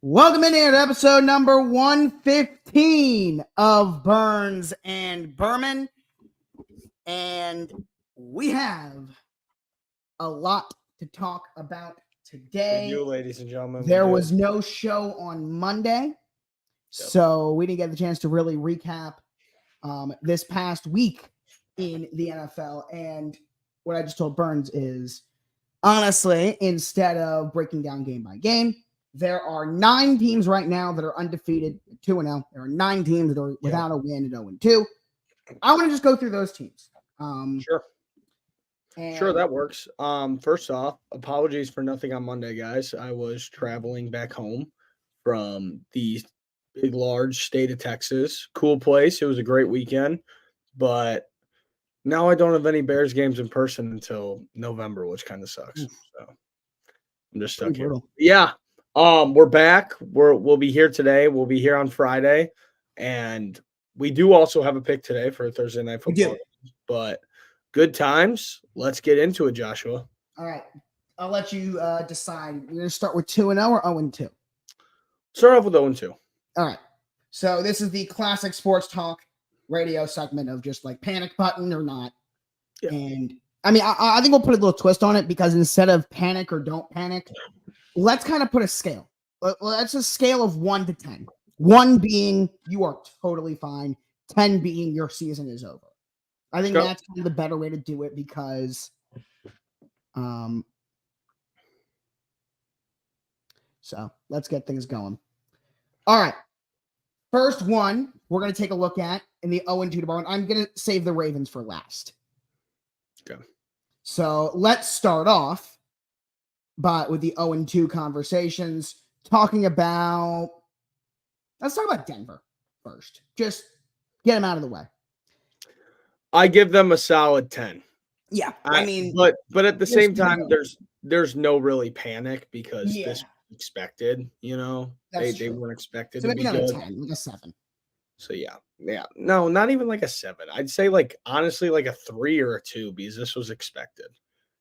Welcome in here to episode number 115 of Burns and Berman. And we have a lot to talk about today. For you, ladies and gentlemen. There was no show on Monday, so we didn't get the chance to really recap this past week in the NFL. And what I just told Burns is, honestly, instead of breaking down game by game, there are 9 teams right now that are undefeated, 2-0. There are 9 teams that are without a win at 0-2. I want to just go through those teams. Sure, that works. First off, apologies for nothing on Monday, guys. I was traveling back home from the big, large state of Texas. Cool place. It was a great weekend, but now I don't have any Bears games in person until November, which kind of sucks. So I'm just stuck here. Yeah. We're back. We'll be here today. We'll be here on Friday, and we do also have a pick today for Thursday Night Football. But good times. Let's get into it, Joshua. All right. I'll let you decide. We're going to start with 2-0 or 0-2? Start off with 0-2. All right. So this is the classic sports talk radio segment of just like panic button or not. Yeah. And I mean, I think we'll put a little twist on it because instead of panic or don't panic, let's kind of put a scale. Let's a scale of 1 to 10. 1 being you are totally fine. 10 being your season is over. I think that's kind of the better way to do it because, so let's get things going. All right. First one we're going to take a look at in the 0-2 department. I'm going to save the Ravens for last. Okay. So let's start off with the 0-2 conversations, let's talk about Denver first. Just get them out of the way. I give them a solid 10. Yeah, I mean, but at the same time, there's no really panic because this was expected. You know, they weren't expected to be good. 10, like a 7. So yeah, no, not even like a 7. I'd say honestly like a 3 or a 2 because this was expected.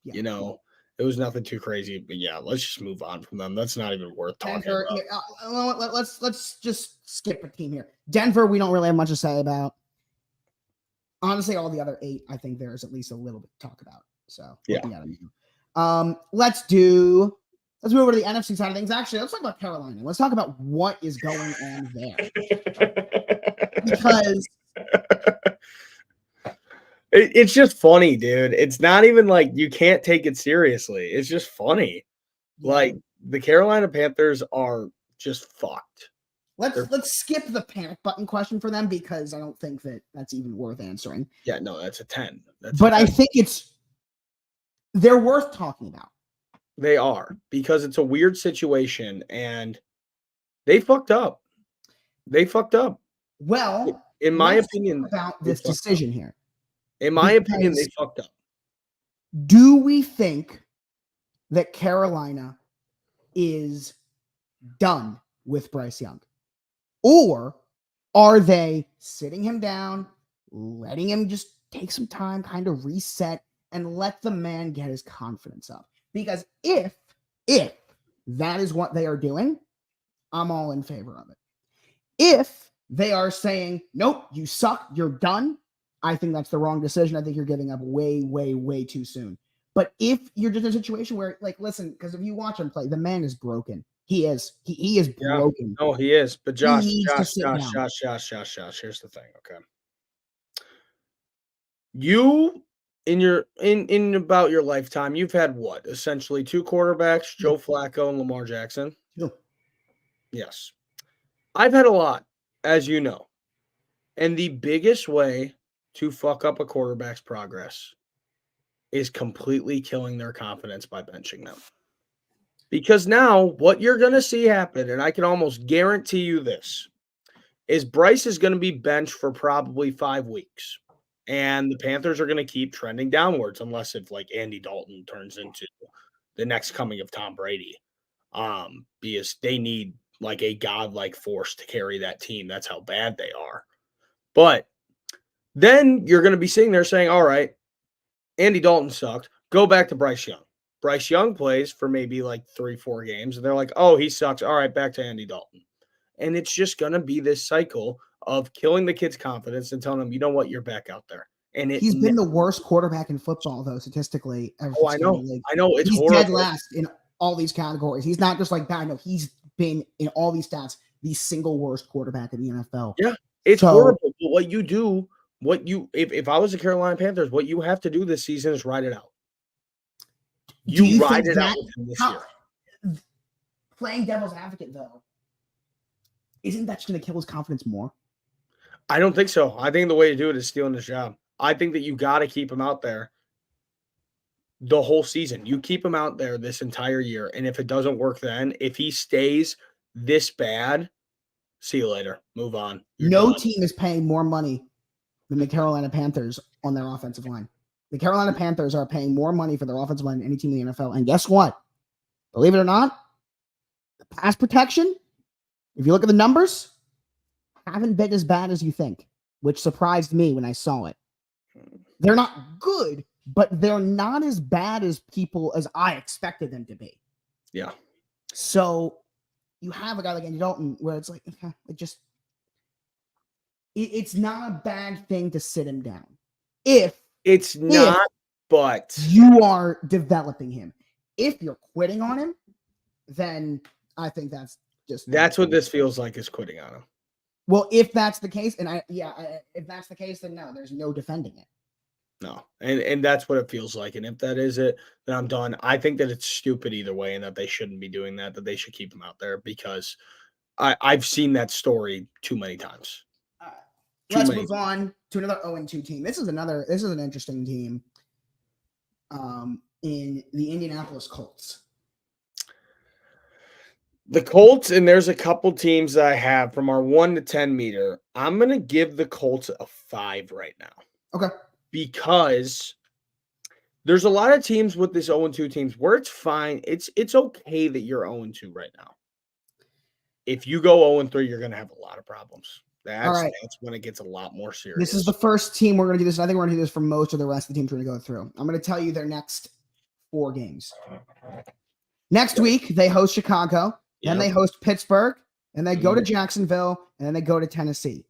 Yeah. You know, it was nothing too crazy, but yeah, let's just move on from them. That's not even worth talking about. Let's just skip a team here. Denver, we don't really have much to say about. Honestly, all the other 8, I think there's at least a little bit to talk about. So yeah. Let's move over to the NFC side of things. Actually, let's talk about Carolina. Let's talk about what is going on there. Because it's just funny, dude. It's not even like you can't take it seriously. It's just funny. Yeah. Like the Carolina Panthers are just fucked. Let's skip the panic button question for them because I don't think that's even worth answering. Yeah, no, that's a 10. I think they're worth talking about. They are because it's a weird situation and they fucked up. Well, in my opinion, about this decision here. In my opinion, they fucked up. Do we think that Carolina is done with Bryce Young? Or are they sitting him down, letting him just take some time, kind of reset, and let the man get his confidence up? Because if that is what they are doing, I'm all in favor of it. If they are saying, nope, you suck, you're done, I think that's the wrong decision. I think you're giving up way, way, way too soon. But if you're just in a situation where, listen, because if you watch him play, the man is broken. He is broken. No, he is. But Josh, here's the thing, okay? You in about your lifetime, you've had what? Essentially 2 quarterbacks, Joe Flacco and Lamar Jackson. No. Yes. I've had a lot, as you know. And the biggest way to fuck up a quarterback's progress is completely killing their confidence by benching them. Because now what you're going to see happen, and I can almost guarantee you this, is Bryce is going to be benched for probably 5 weeks. And the Panthers are going to keep trending downwards unless if Andy Dalton turns into the next coming of Tom Brady. Because they need a godlike force to carry that team. That's how bad they are. But then you're going to be sitting there saying, all right, Andy Dalton sucked. Go back to Bryce Young. Bryce Young plays for maybe like 3-4 games, and they're like, oh, he sucks. All right, back to Andy Dalton. And it's just going to be this cycle of killing the kid's confidence and telling him, you know what, you're back out there. And he's been the worst quarterback in football, though, statistically. Oh, I know. I know. It's he's horrible. Dead last in all these categories. He's not just like bad. No, he's been in all these stats the single worst quarterback in the NFL. Yeah, it's horrible. But what you do, if I was the Carolina Panthers, what you have to do this season is ride it out. You ride it out with him this year. Playing devil's advocate, though, isn't that just going to kill his confidence more? I don't think so. I think the way to do it is stealing his job. I think that you got to keep him out there the whole season. You keep him out there this entire year. And if it doesn't work then, if he stays this bad, see you later. Move on. No team is paying more money than the Carolina Panthers on their offensive line. The Carolina Panthers are paying more money for their offensive line than any team in the NFL. And guess what? Believe it or not, the pass protection, if you look at the numbers, haven't been as bad as you think, which surprised me when I saw it. They're not good, but they're not as bad as I expected them to be. Yeah. So you have a guy like Andy Dalton where it's like, it's not a bad thing to sit him down. But you are developing him. If you're quitting on him, then I think that's what this feels like, is quitting on him. Well, if that's the case, if that's the case, then no, there's no defending it. No, and that's what it feels like. And if that is it, then I'm done. I think that it's stupid either way, and that they shouldn't be doing that. That they should keep him out there, because I've seen that story too many times. Let's move on to another 0-2 team. This is an interesting team. In the Indianapolis Colts. The Colts, and there's a couple teams that I have from our 1 to 10 meter. I'm going to give the Colts a 5 right now. Okay. Because there's a lot of teams with this 0-2 teams where it's fine. It's okay that you're 0-2 right now. If you go 0-3, you're going to have a lot of problems. That's when it gets a lot more serious. This is the first team we're going to do this. I think we're going to do this for most of the rest of the teams we're going to go through. I'm going to tell you their next 4 games. Next week, they host Chicago. Then they host Pittsburgh. And they go to Jacksonville. And then they go to Tennessee.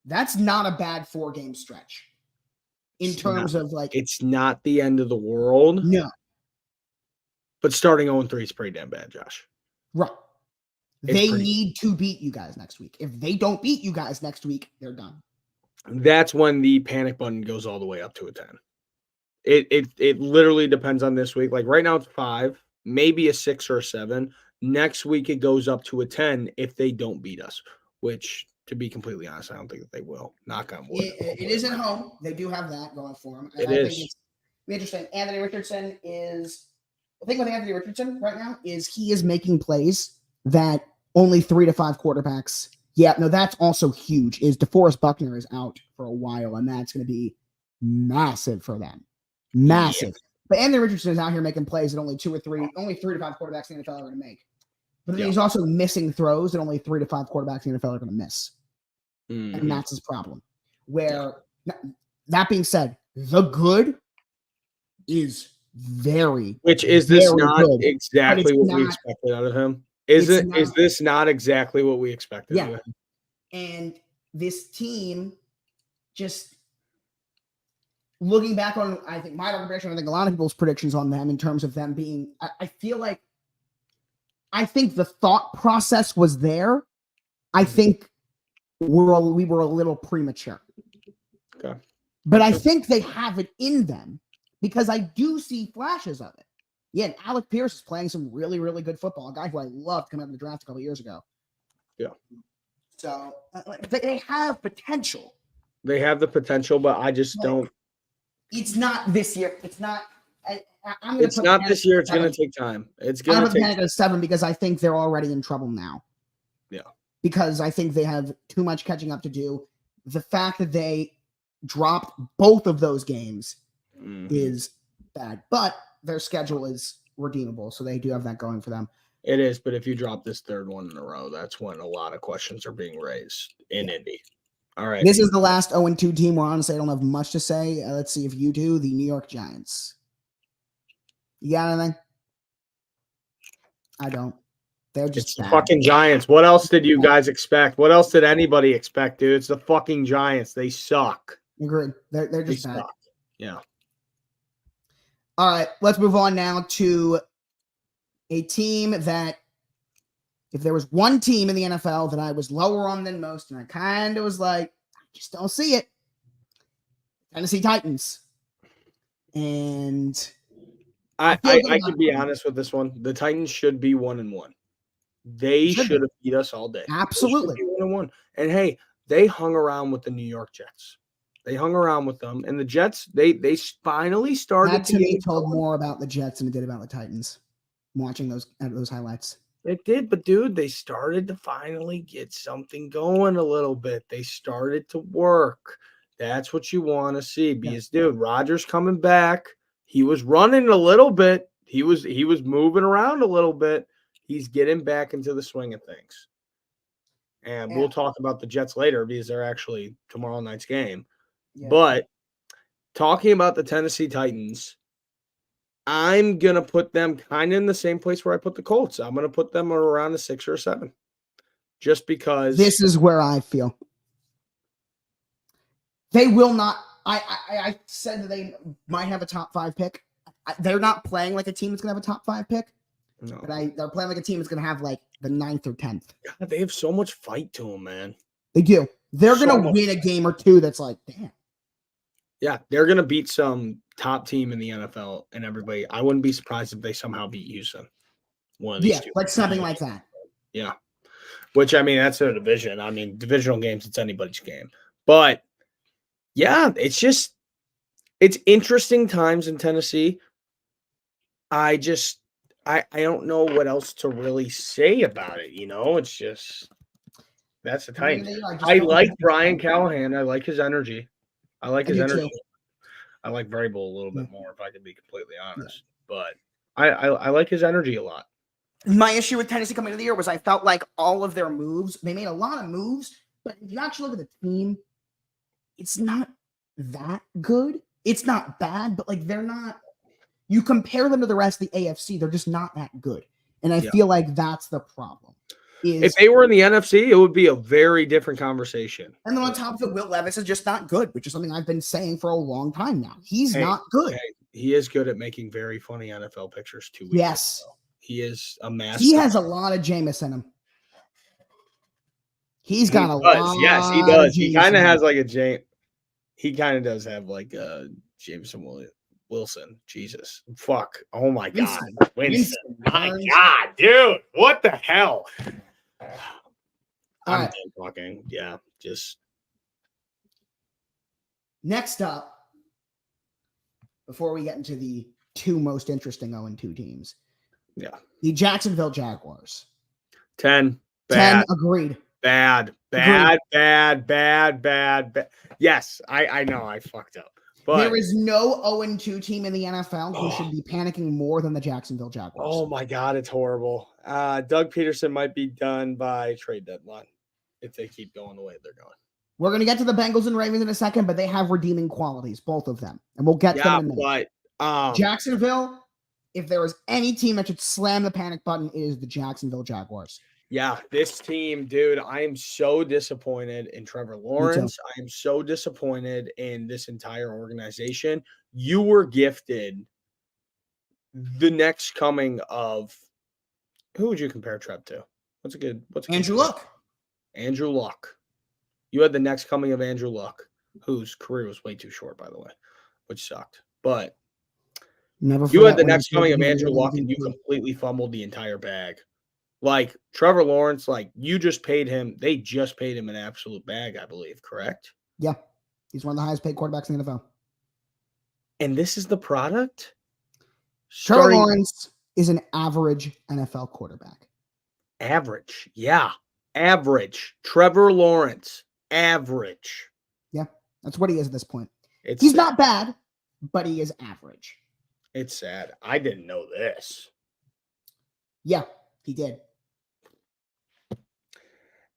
That's not a bad 4-game stretch. In terms of like... It's not the end of the world. No. But starting 0-3 is pretty damn bad, Josh. Right. They need to beat you guys next week. If they don't beat you guys next week, they're done. That's when the panic button goes all the way up to a 10. It literally depends on this week. Like right now it's 5, maybe a 6 or a 7. Next week it goes up to a 10 if they don't beat us, which, to be completely honest, I don't think that they will. Knock on wood. It is at home. They do have that going for them. I think it's interesting. Anthony Richardson is... The thing with Anthony Richardson right now is he is making plays that only 3 to 5 quarterbacks. Yeah, no, that's also huge. Is DeForest Buckner is out for a while, and that's going to be massive for them. Massive. Yeah. But Anthony Richardson is out here making plays that only 3 to 5 quarterbacks in the NFL are going to make. But then he's also missing throws that only 3 to 5 quarterbacks in the NFL are going to miss. And that's his problem. That being said, the good is very, which is this not good, exactly what we expected out of him? Is this not exactly what we expected? Yeah. And this team, just looking back on, I think my prediction, I think a lot of people's predictions on them in terms of them being, I think the thought process was there. I think we were a little premature. Okay. But I think they have it in them because I do see flashes of it. Yeah, and Alec Pierce is playing some really, really good football. A guy who I loved coming out of the draft a couple years ago. Yeah. So they have potential. They have the potential, but I just don't. It's not this year. It's not. It's not this year. It's going to take time. It's going to take time. I'm at 7 because I think they're already in trouble now. Yeah. Because I think they have too much catching up to do. The fact that they dropped both of those games is bad, but their schedule is redeemable, so they do have that going for them. It is, but if you drop this third one in a row, that's when a lot of questions are being raised in Indy. All right. This is the last 0-2 team where honestly I don't have much to say. Let's see if you do. The New York Giants. You got anything? I don't. They're just It's the bad. fucking Giants. What else did you guys expect? What else did anybody expect, dude? It's the fucking Giants. They suck. Agreed. They're They just bad. suck. Yeah. All right, let's move on now to a team that, if there was one team in the NFL that I was lower on than most, and I kind of was like, I just don't see it. Tennessee Titans. And I feel good can about be it. honest with this one. The Titans should be 1-1. They Should should be. have beat us all day. Absolutely. They should be 1-1. And hey, they hung around with the New York Jets. They hung around with them, and the Jets they finally started That to get me it told going. more about the Jets than it did about the Titans. Watching those highlights. It did, but dude, they started to finally get something going a little bit. They started to work. That's what you want to see. Because dude, Rodgers coming back. He was running a little bit. He was moving around a little bit. He's getting back into the swing of things. And we'll talk about the Jets later because they're actually tomorrow night's game. Yeah. But talking about the Tennessee Titans, I'm going to put them kind of in the same place where I put the Colts. I'm going to put them around a 6 or a 7. Just because. This is where I feel. They will not. I said that they might have a top 5 pick. They're not playing like a team that's going to have a top 5 pick. No. But they're playing like a team that's going to have like the 9th or 10th. God, they have so much fight to them, man. They do. They're So going to much. win a game or two that's like, damn. Yeah, they're going to beat some top team in the NFL and everybody. I wouldn't be surprised if they somehow beat Houston. One of these two. Like something like that. Yeah. Which, I mean, that's their division. I mean, divisional games, it's anybody's game. But, yeah, it's interesting times in Tennessee. I don't know what else to really say about it. It's just that's the Titans. I like Brian Callahan. I like his energy. I like his energy. Too. I like Vrabel a little bit more, if I can be completely honest. Yeah. But I like his energy a lot. My issue with Tennessee coming into the year was I felt like all of their moves, they made a lot of moves, but if you actually look at the team, it's not that good. It's not bad, but like they're not. You compare them to the rest of the AFC, they're just not that good. And I feel like that's the problem. If they were in the NFC, it would be a very different conversation. And then on top of it, Will Levis is just not good, which is something I've been saying for a long time now. He's not good. He is good at making very funny NFL pictures 2 weeks ago. He is a master. He has a lot of Jameis in him. He's got a lot. Yes, he does. He kind of has like a He kind of does have like a Jameson Wilson. Jesus. Fuck. Oh my God. Winston. My God, dude. What the hell? I'm done talking. Yeah. Just. Next up, before we get into the 2 most interesting 0-2 teams. Yeah. The Jacksonville Jaguars. 10. Bad. 10, agreed. Bad. Yes, I know I fucked up. But there is no 0-2 team in the NFL who should be panicking more than the Jacksonville Jaguars. Oh my God, it's horrible. Doug Peterson might be done by trade deadline if they keep going the way they're going. We're going to get to the Bengals and Ravens in a second, but they have redeeming qualities, both of them. And we'll get to them in a minute. But Jacksonville, if there was any team that should slam the panic button, it is the Jacksonville Jaguars. Yeah, this team, dude, I am so disappointed in Trevor Lawrence. I am so disappointed in this entire organization. You were gifted the next coming of who would you compare Trev to? What's Andrew Luck. Andrew Luck. You had the next coming of Andrew Luck, whose career was way too short, by the way, which sucked. But you had the next coming of Andrew Luck, and you completely fumbled the entire bag. Like, Trevor Lawrence, like, you just paid him. They just paid him an absolute bag, I believe, correct? Yeah. He's one of the highest paid quarterbacks in the NFL. And this is the product? Trevor Lawrence is an average NFL quarterback. Average. Yeah. Average. Trevor Lawrence. Average. Yeah. That's what he is at this point. He's not bad, but he is average. It's sad. I didn't know this. Yeah, he did.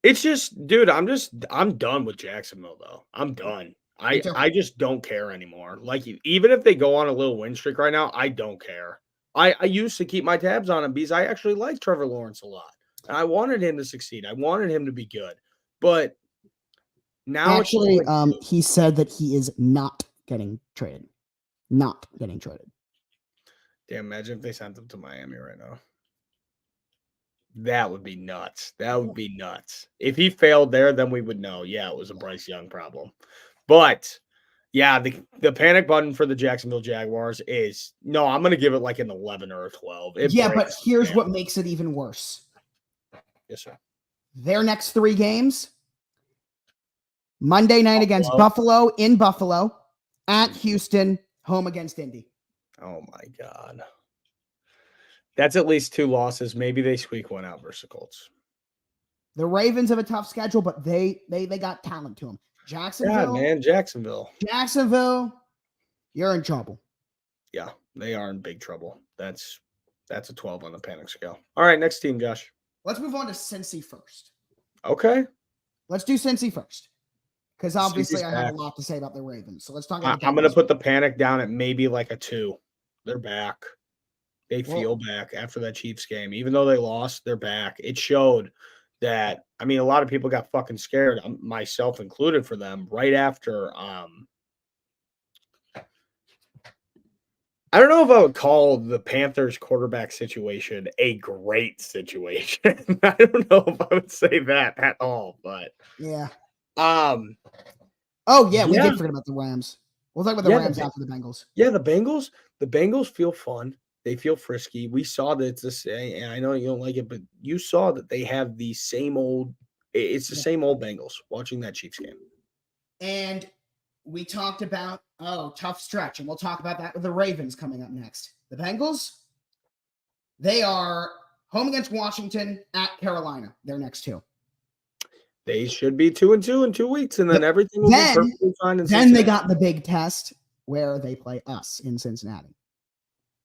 It's just, dude, I'm done with Jacksonville, though. I'm done. I just don't care anymore. Like, even if they go on a little win streak right now, I don't care. I used to keep my tabs on him because I actually liked Trevor Lawrence a lot. And I wanted him to succeed. I wanted him to be good. But now Actually, it's like, he said that he is not getting traded. Not getting traded. damn, imagine if they sent him to Miami right now. That would be nuts. That would be nuts. If he failed there, then we would know, yeah, it was a Bryce Young problem. But yeah, the panic button for the Jacksonville Jaguars is no, I'm gonna give it like an 11 or a 12. But here's what makes it even worse. Yes, sir. Their next 3 games: Monday night against Buffalo in Buffalo, at Houston, home against Indy. Oh my God. That's at least 2 losses. Maybe they squeak one out versus the Colts. The Ravens have a tough schedule, but they got talent to them. Jacksonville, God, man, Jacksonville, you're in trouble. Yeah, they are in big trouble. That's a 12 on the panic scale. All right, next team, Josh. Let's move on to Cincy first. Okay. Let's do Cincy first. Because obviously Cincy's I have back. a lot to say about the Ravens. So let's talk about I'm going to put the panic down at maybe like a 2. They're back. They feel back after that Chiefs game. Even though they lost, they're back. It showed that, I mean, a lot of people got fucking scared, myself included, for them right after. I don't know if I would call the Panthers quarterback situation a great situation. I don't know if I would say that at all, but yeah. Oh yeah, we did forget about the Rams. We'll talk about the Rams after the Bengals. Yeah, the Bengals feel fun. They feel frisky. We saw that it's the same, and I know you don't like it, but you saw that they have the same old. It's the same old Bengals. Watching that Chiefs game, and we talked about tough stretch, and we'll talk about that with the Ravens coming up next. The Bengals, they are home against Washington, at Carolina. Their next 2. They should be 2-2 in 2 weeks, and then everything will be perfectly fine. Then they got the big test where they play us in Cincinnati,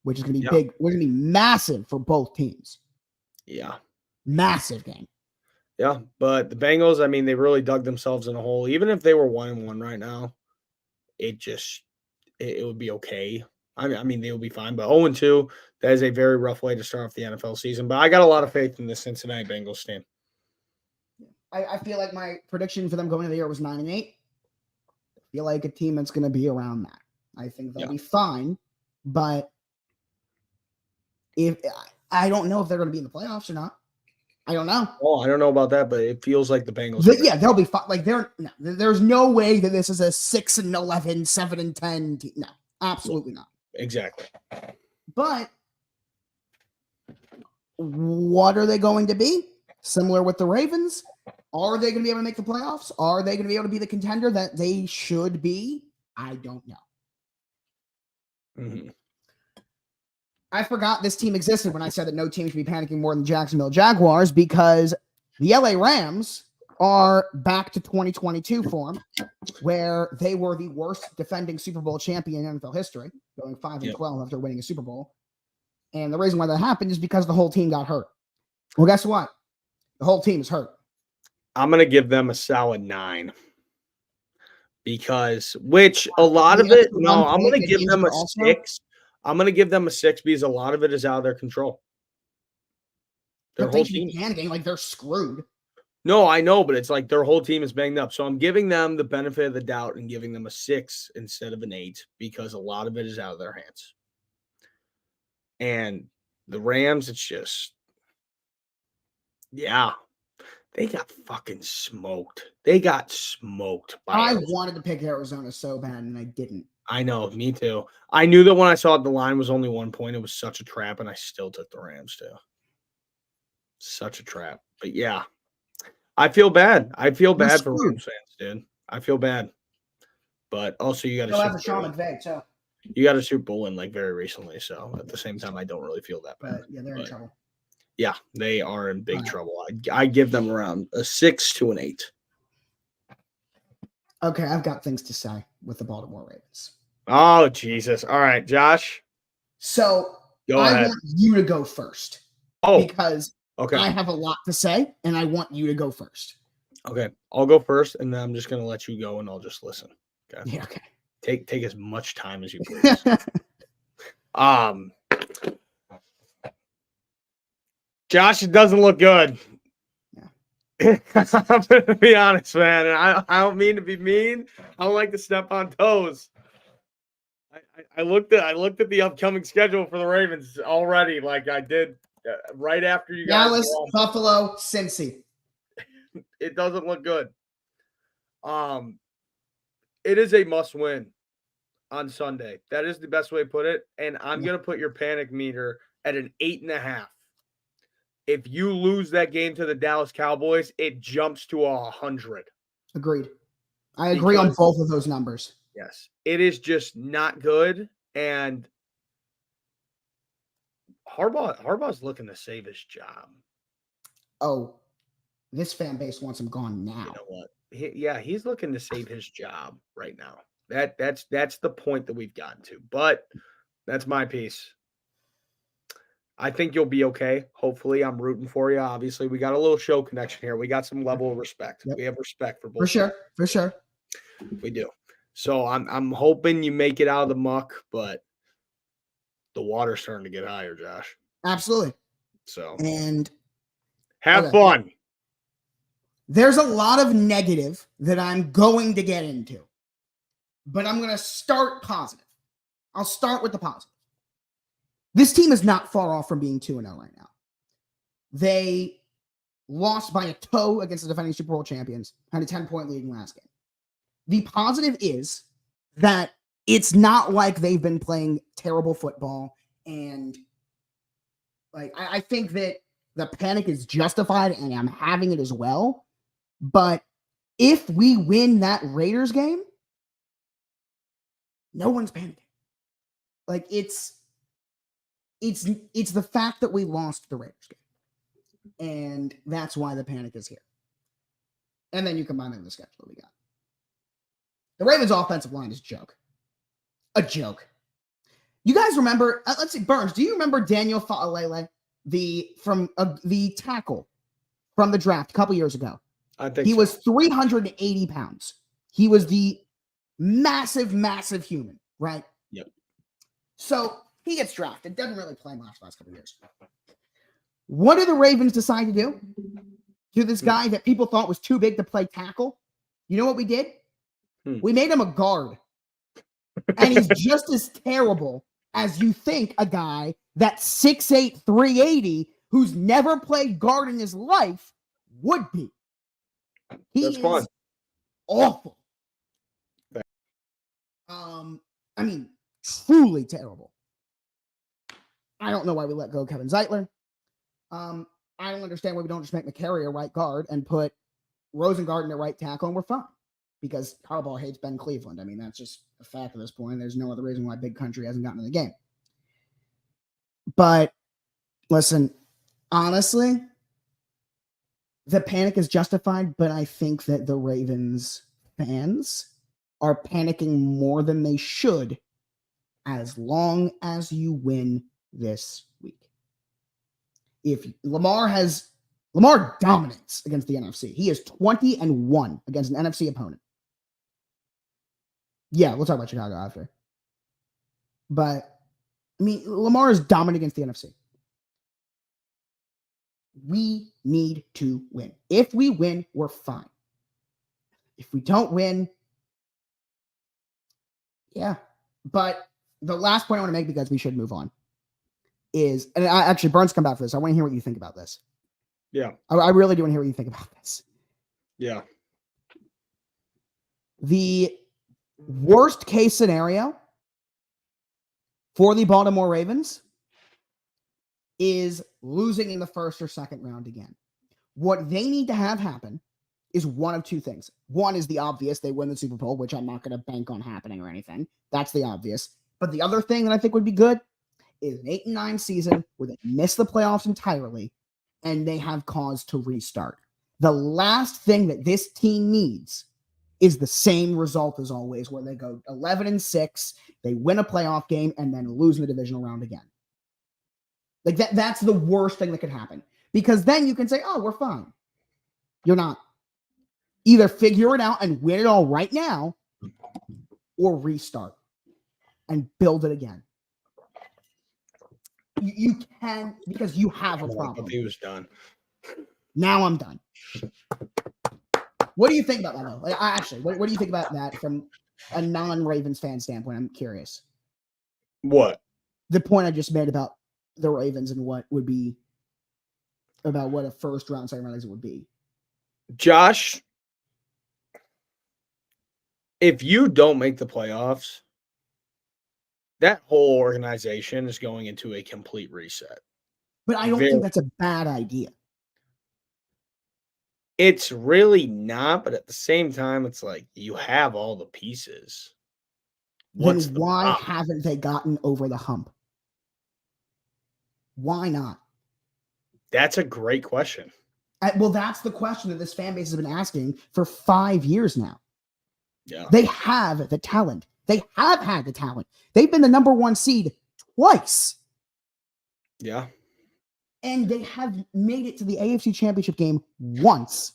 which is going to be big. We're going to be massive for both teams. Yeah. Massive game. Yeah, but the Bengals, I mean, they really dug themselves in a hole. Even if they were 1-1 right now, it would be okay. I mean, they will be fine. But 0-2, that is a very rough way to start off the NFL season. But I got a lot of faith in the Cincinnati Bengals team. I feel like my prediction for them going into the year was 9-8. I feel like a team that's going to be around that. I think they'll be fine, but if I don't know if they're going to be in the playoffs or not. I don't know. Oh, I don't know about that, but it feels like the Bengals. They'll be fine. Like there's no way that this is a 6-11, 7-10 team. No, absolutely not. Exactly. But what are they going to be? Similar with the Ravens? Are they going to be able to make the playoffs? Are they going to be able to be the contender that they should be? I don't know. Mm-hmm. I forgot this team existed when I said that no team should be panicking more than the Jacksonville Jaguars, because the LA Rams are back to 2022 form, where they were the worst defending Super Bowl champion in NFL history, going 5-12 after winning a Super Bowl. And the reason why that happened is because the whole team got hurt. Well, guess what? The whole team is hurt. I'm going to give them a solid 9. Because, which a lot of it, no, I'm going to give them a 6. I'm going to give them a 6 because a lot of it is out of their control. Their whole team panicking, like they're screwed. No, I know, but it's like their whole team is banged up. So I'm giving them the benefit of the doubt and giving them a 6 instead of an 8 because a lot of it is out of their hands. And the Rams, it's just, yeah, they got fucking smoked. They got smoked. I wanted to pick Arizona so bad, and I didn't. I know, me too. I knew that when I saw the line was only 1 point, it was such a trap, and I still took the Rams too. Such a trap. But yeah, I feel bad. I feel bad for Rams fans, dude. I feel bad. But also, you got to you got a Super Bowl in like very recently, so at the same time, I don't really feel that bad. But yeah, they're in trouble. Yeah, they are in big trouble. I give them around a 6 to an 8. Okay, I've got things to say with the Baltimore Ravens. Oh, Jesus. All right, Josh. So I want you to go first. Oh, because I have a lot to say, and I want you to go first. Okay, I'll go first, and then I'm just going to let you go, and I'll just listen. Okay. Yeah, okay. Take as much time as you please. Josh, it doesn't look good. Yeah. I'm gonna be honest, man. And I don't mean to be mean. I don't like to step on toes. I looked at the upcoming schedule for the Ravens already, like I did right after you guys Dallas, lost. Buffalo, Cincy. It doesn't look good. It is a must win on Sunday. That is the best way to put it. And I'm gonna put your panic meter at an 8.5. If you lose that game to the Dallas Cowboys, it jumps to 100. Agreed. I agree on both of those numbers. Yes, it is just not good, and Harbaugh's looking to save his job. Oh, this fan base wants him gone now. You know what? He's looking to save his job right now. That's the point that we've gotten to. But that's my piece. I think you'll be okay. Hopefully, I'm rooting for you. Obviously, we got a little show connection here. We got some level of respect. Yep. We have respect for both. For sure. We do. So I'm hoping you make it out of the muck, but the water's starting to get higher, Josh. Absolutely. So and have fun. There's a lot of negative that I'm going to get into, but I'm going to start positive. I'll start with the positive. This team is not far off from being 2-0 right now. They lost by a toe against the defending Super Bowl champions, had a 10-point lead in the last game. The positive is that it's not like they've been playing terrible football, and I think that the panic is justified, and I'm having it as well. But if we win that Raiders game, no one's panicking. It's the fact that we lost the Raiders game, and that's why the panic is here. And then you combine it with the schedule that we got. The Ravens' offensive line is a joke. You guys remember? Let's see, Burns. Do you remember Daniel Fa'alele, the tackle from the draft a couple years ago? I think he was 380 pounds. He was the massive human, right? Yep. So he gets drafted. Doesn't really play much last couple years. What do the Ravens decide to do to this guy that people thought was too big to play tackle? You know what we did? We made him a guard. And he's just as terrible as you think a guy that's 6'8", 380, who's never played guard in his life would be. That's fun. Awful. I mean, truly terrible. I don't know why we let go Kevin Zeitler. I don't understand why we don't just make McCary a right guard and put Rosengarten at right tackle, and we're fine. Because Harbaugh hates Ben Cleveland. I mean, that's just a fact at this point. There's no other reason why Big Country hasn't gotten in the game. But listen, honestly, the panic is justified, but I think that the Ravens fans are panicking more than they should as long as you win this week. If Lamar dominates against the NFC. He is 20-1 against an NFC opponent. Yeah, we'll talk about Chicago after. But, I mean, Lamar is dominant against the NFC. We need to win. If we win, we're fine. If we don't win, yeah. But the last point I want to make, because we should move on, is, and actually, Burns, come back for this. I want to hear what you think about this. Yeah. I really do want to hear what you think about this. Yeah. The worst case scenario for the Baltimore Ravens is losing in the first or second round again. What they need to have happen is one of two things. One is the obvious. They win the Super Bowl, which I'm not going to bank on happening or anything. That's the obvious. But the other thing that I think would be good is an 8-9 season where they miss the playoffs entirely and they have cause to restart. The last thing that this team needs is the same result as always, where they go 11-6, they win a playoff game, and then lose in the divisional round again. Like that's the worst thing that could happen. Because then you can say, oh, we're fine. You're not. Either figure it out and win it all right now, or restart and build it again. You can, because you have a I problem. thought he was done. Now I'm done. What do you think about that, though? Like, actually, what do you think about that from a non-Ravens fan standpoint? I'm curious. What? The point I just made about the Ravens and what would be about what a first round, second round exit would be. Josh, if you don't make the playoffs, that whole organization is going into a complete reset. But I don't think that's a bad idea. It's really not, but at the same time, it's like you have all the pieces. Then why haven't they gotten over the hump? Why not? That's a great question. Well, that's the question that this fan base has been asking for 5 years now. Yeah. They have the talent. They have had the talent. They've been the number 1 seed twice. Yeah. And they have made it to the AFC Championship game once.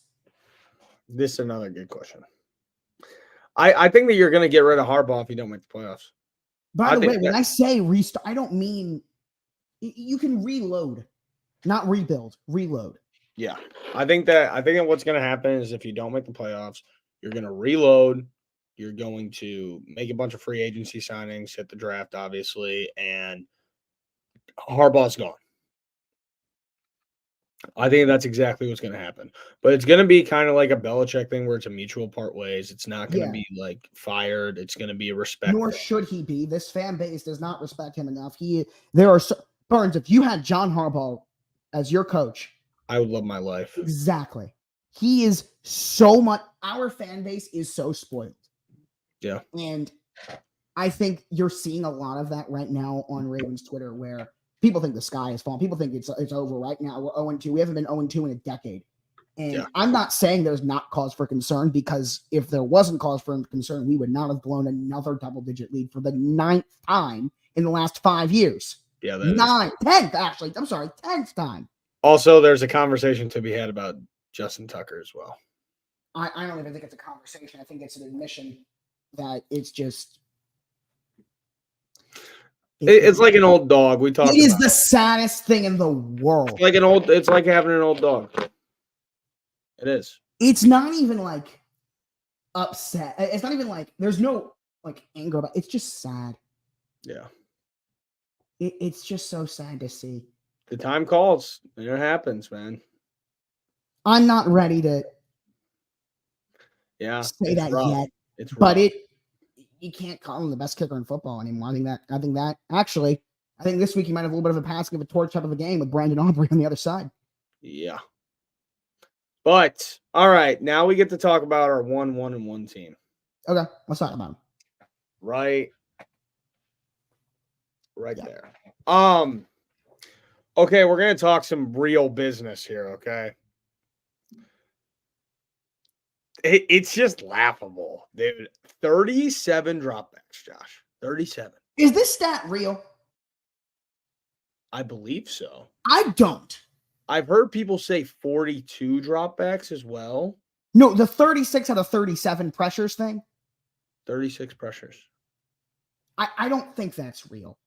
This is another good question. I think that you're going to get rid of Harbaugh if you don't make the playoffs. By the way, when I say restart, I don't mean you can reload, not rebuild, reload. Yeah. I think that what's going to happen is if you don't make the playoffs, you're going to reload. You're going to make a bunch of free agency signings, hit the draft, obviously, and Harbaugh's gone. I think that's exactly what's going to happen. But it's going to be kind of like a Belichick thing where it's a mutual part ways. It's not going to be like fired. It's going to be a respect. Nor should he be. This fan base does not respect him enough. Burns, if you had John Harbaugh as your coach, I would love my life. Exactly. He is so much. Our fan base is so spoiled. Yeah. And I think you're seeing a lot of that right now on Ravens Twitter where people think the sky is falling. People think it's over right now. We're 0-2. We haven't been 0-2 in a decade. And I'm not saying there's not cause for concern, because if there wasn't cause for concern, we would not have blown another double-digit lead for the 9th time in the last 5 years. Yeah, 10th, actually. I'm sorry, 10th time. Also, there's a conversation to be had about Justin Tucker as well. I don't even think it's a conversation. I think it's an admission that it's just... It's like an old dog. We talked. It is the saddest thing in the world. It's like having an old dog. It is. It's not even like upset. It's not even like there's no like anger about it. It's just sad. Yeah. It's just so sad to see. The time calls. It happens, man. I'm not ready to say that rough. yet. It's rough. But you can't call him the best kicker in football anymore. I think this week he might have a little bit of a passing of a torch type of a game with Brandon Aubrey on the other side. Yeah. But all right, now we get to talk about our 1-1-1 team. Okay, let's talk about him. Right there. Okay, we're gonna talk some real business here, okay? It's just laughable, dude. 37 dropbacks, Josh. 37. Is this stat real? I believe so. I don't. I've heard people say 42 dropbacks as well. No, the 36 out of 37 pressures thing. 36 pressures. I don't think that's real.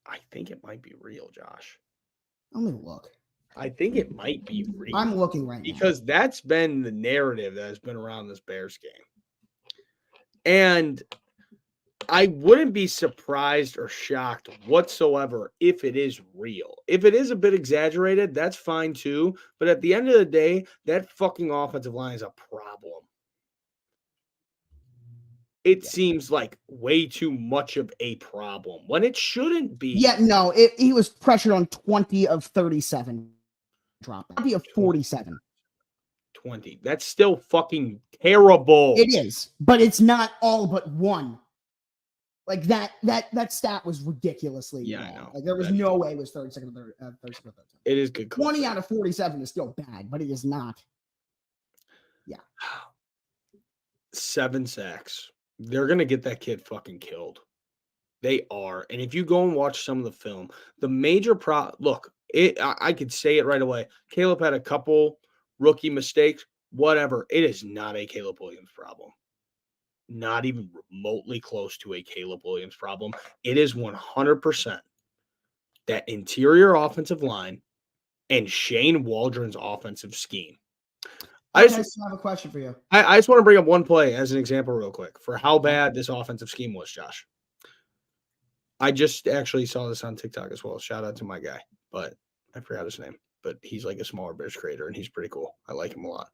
I think it might be real, Josh. Let me look. I think it might be real. I'm looking right now. Because that's been the narrative that has been around this Bears game. And I wouldn't be surprised or shocked whatsoever if it is real. If it is a bit exaggerated, that's fine too. But at the end of the day, that fucking offensive line is a problem. It seems like way too much of a problem when it shouldn't be. Yeah, no, he was pressured on 20 of 37 drop. 20 of 47. 20. That's still fucking terrible. It is, but it's not all but one. Like that stat was ridiculously wrong. I know. Like there was no way it was 32nd or 32nd. It is good. 20 out of 47 is still bad, but it is not. Yeah. 7 sacks. They're going to get that kid fucking killed. They are. And if you go and watch some of the film, the major look, I could say it right away. Caleb had a couple rookie mistakes, whatever. It is not a Caleb Williams problem. Not even remotely close to a Caleb Williams problem. It is 100% that interior offensive line and Shane Waldron's offensive scheme. I Okay, so I have a question for you. I just want to bring up one play as an example real quick for how bad this offensive scheme was, Josh. I just actually saw this on TikTok as well. Shout out to my guy, but I forgot his name. But he's like a smaller Bears creator, and he's pretty cool. I like him a lot.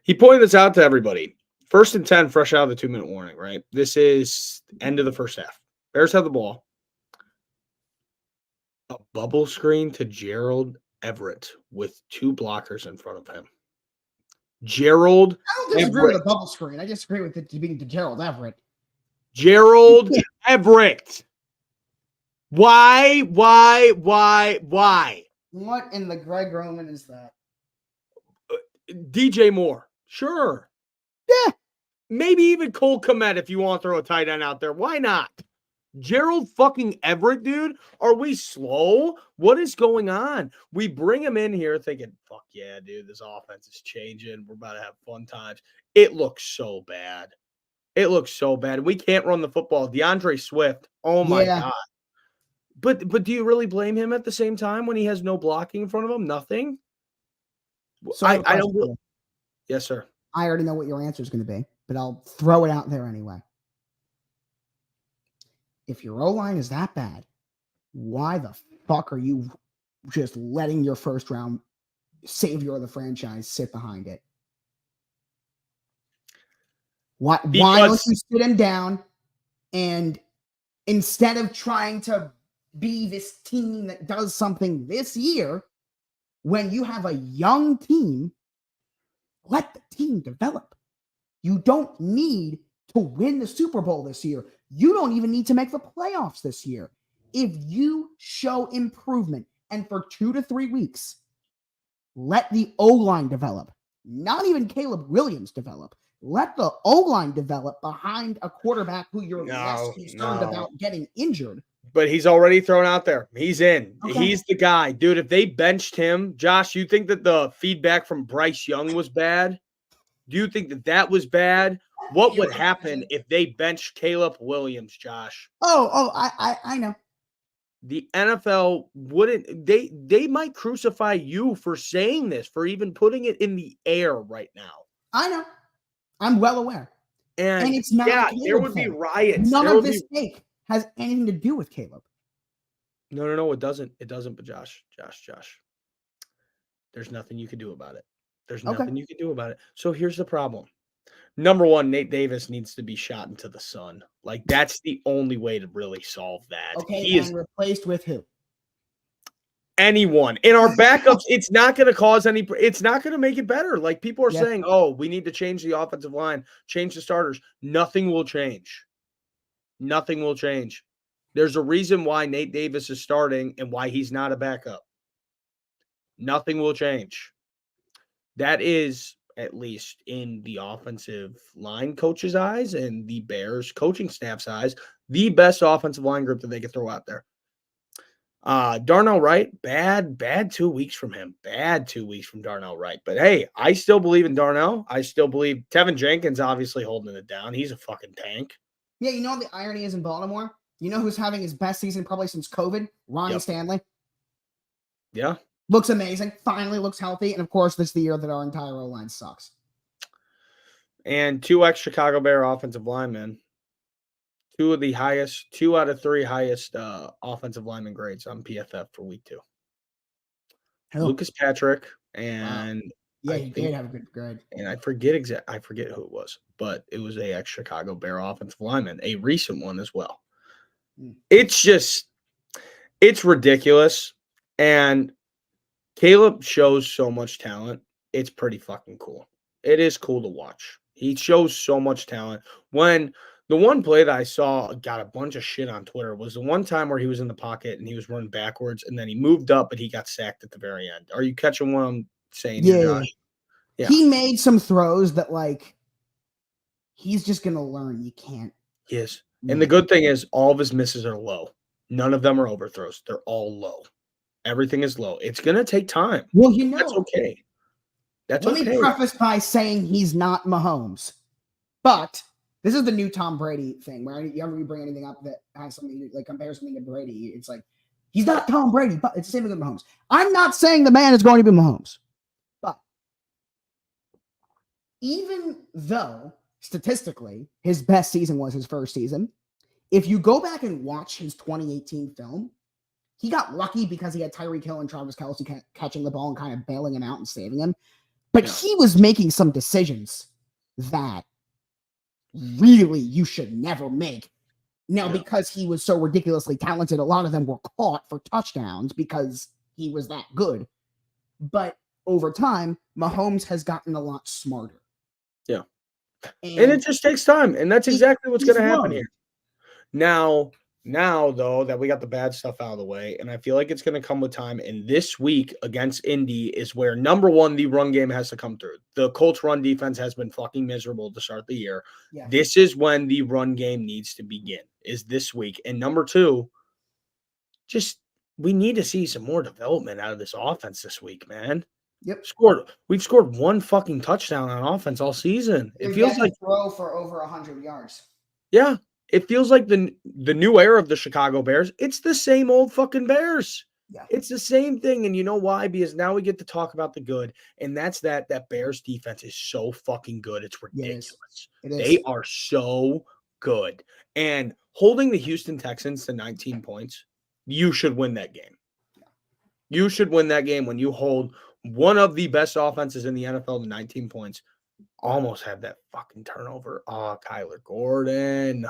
He pointed this out to everybody. 1st and 10, fresh out of the 2-minute warning, right? This is end of the first half. Bears have the ball. A bubble screen to Gerald Everett with 2 blockers in front of him. Gerald I don't disagree Everett. with the bubble screen. I disagree with it being to Gerald Everett. Gerald Everett. Why? What in the Greg Roman is that? DJ Moore. Sure. Yeah. Maybe even Cole Kmet if you want to throw a tight end out there. Why not? Gerald fucking Everett, dude? Are we slow? What is going on? We bring him in here thinking, fuck yeah, dude, this offense is changing. We're about to have fun times. It looks so bad. It looks so bad. We can't run the football. DeAndre Swift, oh my God. But do you really blame him at the same time when he has no blocking in front of him? Nothing? So I don't. Yes, sir. I already know what your answer is going to be, but I'll throw it out there anyway. If your O-line is that bad, why the fuck are you just letting your first round savior of the franchise sit behind it? Why don't you sit him down and instead of trying to be this team that does something this year, when you have a young team, let the team develop. You don't need to win the Super Bowl this year. You don't even need to make the playoffs this year. If you show improvement and for 2 to 3 weeks, let the O-line develop. Not even Caleb Williams develop. Let the O-line develop behind a quarterback who you're less concerned about getting injured. But he's already thrown out there. He's in. Okay. He's the guy. Dude, if they benched him, Josh, you think that the feedback from Bryce Young was bad? Do you think that that was bad? What would happen if they benched Caleb Williams, Josh? I know. The NFL wouldn't. They might crucify you for saying this, for even putting it in the air right now. I know. I'm well aware. And it's not. Yeah, there would be riots. None of this fake has anything to do with Caleb. No, it doesn't. It doesn't. But Josh, there's nothing you can do about it. There's nothing you can do about it. So here's the problem. Number one, Nate Davis needs to be shot into the sun. Like, that's the only way to really solve that. Okay, he is replaced with who? Anyone. In our backups, it's not going to cause any – it's not going to make it better. Like, people are saying, oh, we need to change the offensive line, change the starters. Nothing will change. Nothing will change. There's a reason why Nate Davis is starting and why he's not a backup. Nothing will change. That is, at least in the offensive line coach's eyes and the Bears coaching staff's eyes, the best offensive line group that they could throw out there. Darnell Wright, bad 2 weeks from him. Bad 2 weeks from Darnell Wright. But hey, I still believe in Darnell. I still believe Tevin Jenkins obviously holding it down. He's a fucking tank. Yeah, you know what the irony is in Baltimore? You know who's having his best season probably since COVID? Ryan Stanley. Yeah. Looks amazing. Finally looks healthy. And, of course, this is the year that our entire O-line sucks. And 2 ex-Chicago Bear offensive linemen. 2 out of 3 highest offensive lineman grades on PFF for week 2. Hell. Lucas Patrick and yeah, he did have a good grade. And I forget who it was, but it was a ex-Chicago Bear offensive lineman, a recent one as well. It's ridiculous. And Caleb shows so much talent. It's pretty fucking cool. It is cool to watch. He shows so much talent. When the one play that I saw got a bunch of shit on Twitter was the one time where he was in the pocket and he was running backwards and then he moved up, but he got sacked at the very end. Are you catching what I'm saying? Yeah. He made some throws that, like, he's just going to learn. You can't. Yes. And the good thing is all of his misses are low. None of them are overthrows. They're all low. Everything is low. It's going to take time. Well, you know. That's okay. Let me preface by saying he's not Mahomes. But This is the new Tom Brady thing, where you ever bring anything up that has something like compare something to Brady, it's like he's not Tom Brady, but it's the same with Mahomes. I'm not saying the man is going to be Mahomes, but even though statistically his best season was his first season, if you go back and watch his 2018 film, he got lucky because he had Tyreek Hill and Travis Kelce catching the ball and kind of bailing him out and saving him. But he was making some decisions that really you should never make. Now, because he was so ridiculously talented, a lot of them were caught for touchdowns because he was that good. But over time, Mahomes has gotten a lot smarter. Yeah. And it just takes time. And that's exactly what's going to happen here. Now, though, that we got the bad stuff out of the way, and I feel like it's going to come with time. And this week against Indy is where, number one, the run game has to come through. The Colts run defense has been fucking miserable to start the year. Yeah. This is when the run game needs to begin, is this week. And number two, just we need to see some more development out of this offense this week, man. Yep. We've scored one fucking touchdown on offense all season. It feels like throw for over 100 yards. Yeah. It feels like the new era of the Chicago Bears. It's the same old fucking Bears. Yeah. It's the same thing. And you know why? Because now we get to talk about the good. And that's that Bears defense is so fucking good. It's ridiculous. It is. They are so good. And holding the Houston Texans to 19 points, you should win that game. Yeah. You should win that game when you hold one of the best offenses in the NFL to 19 points. Almost had that fucking turnover. Oh, Kyler Gordon.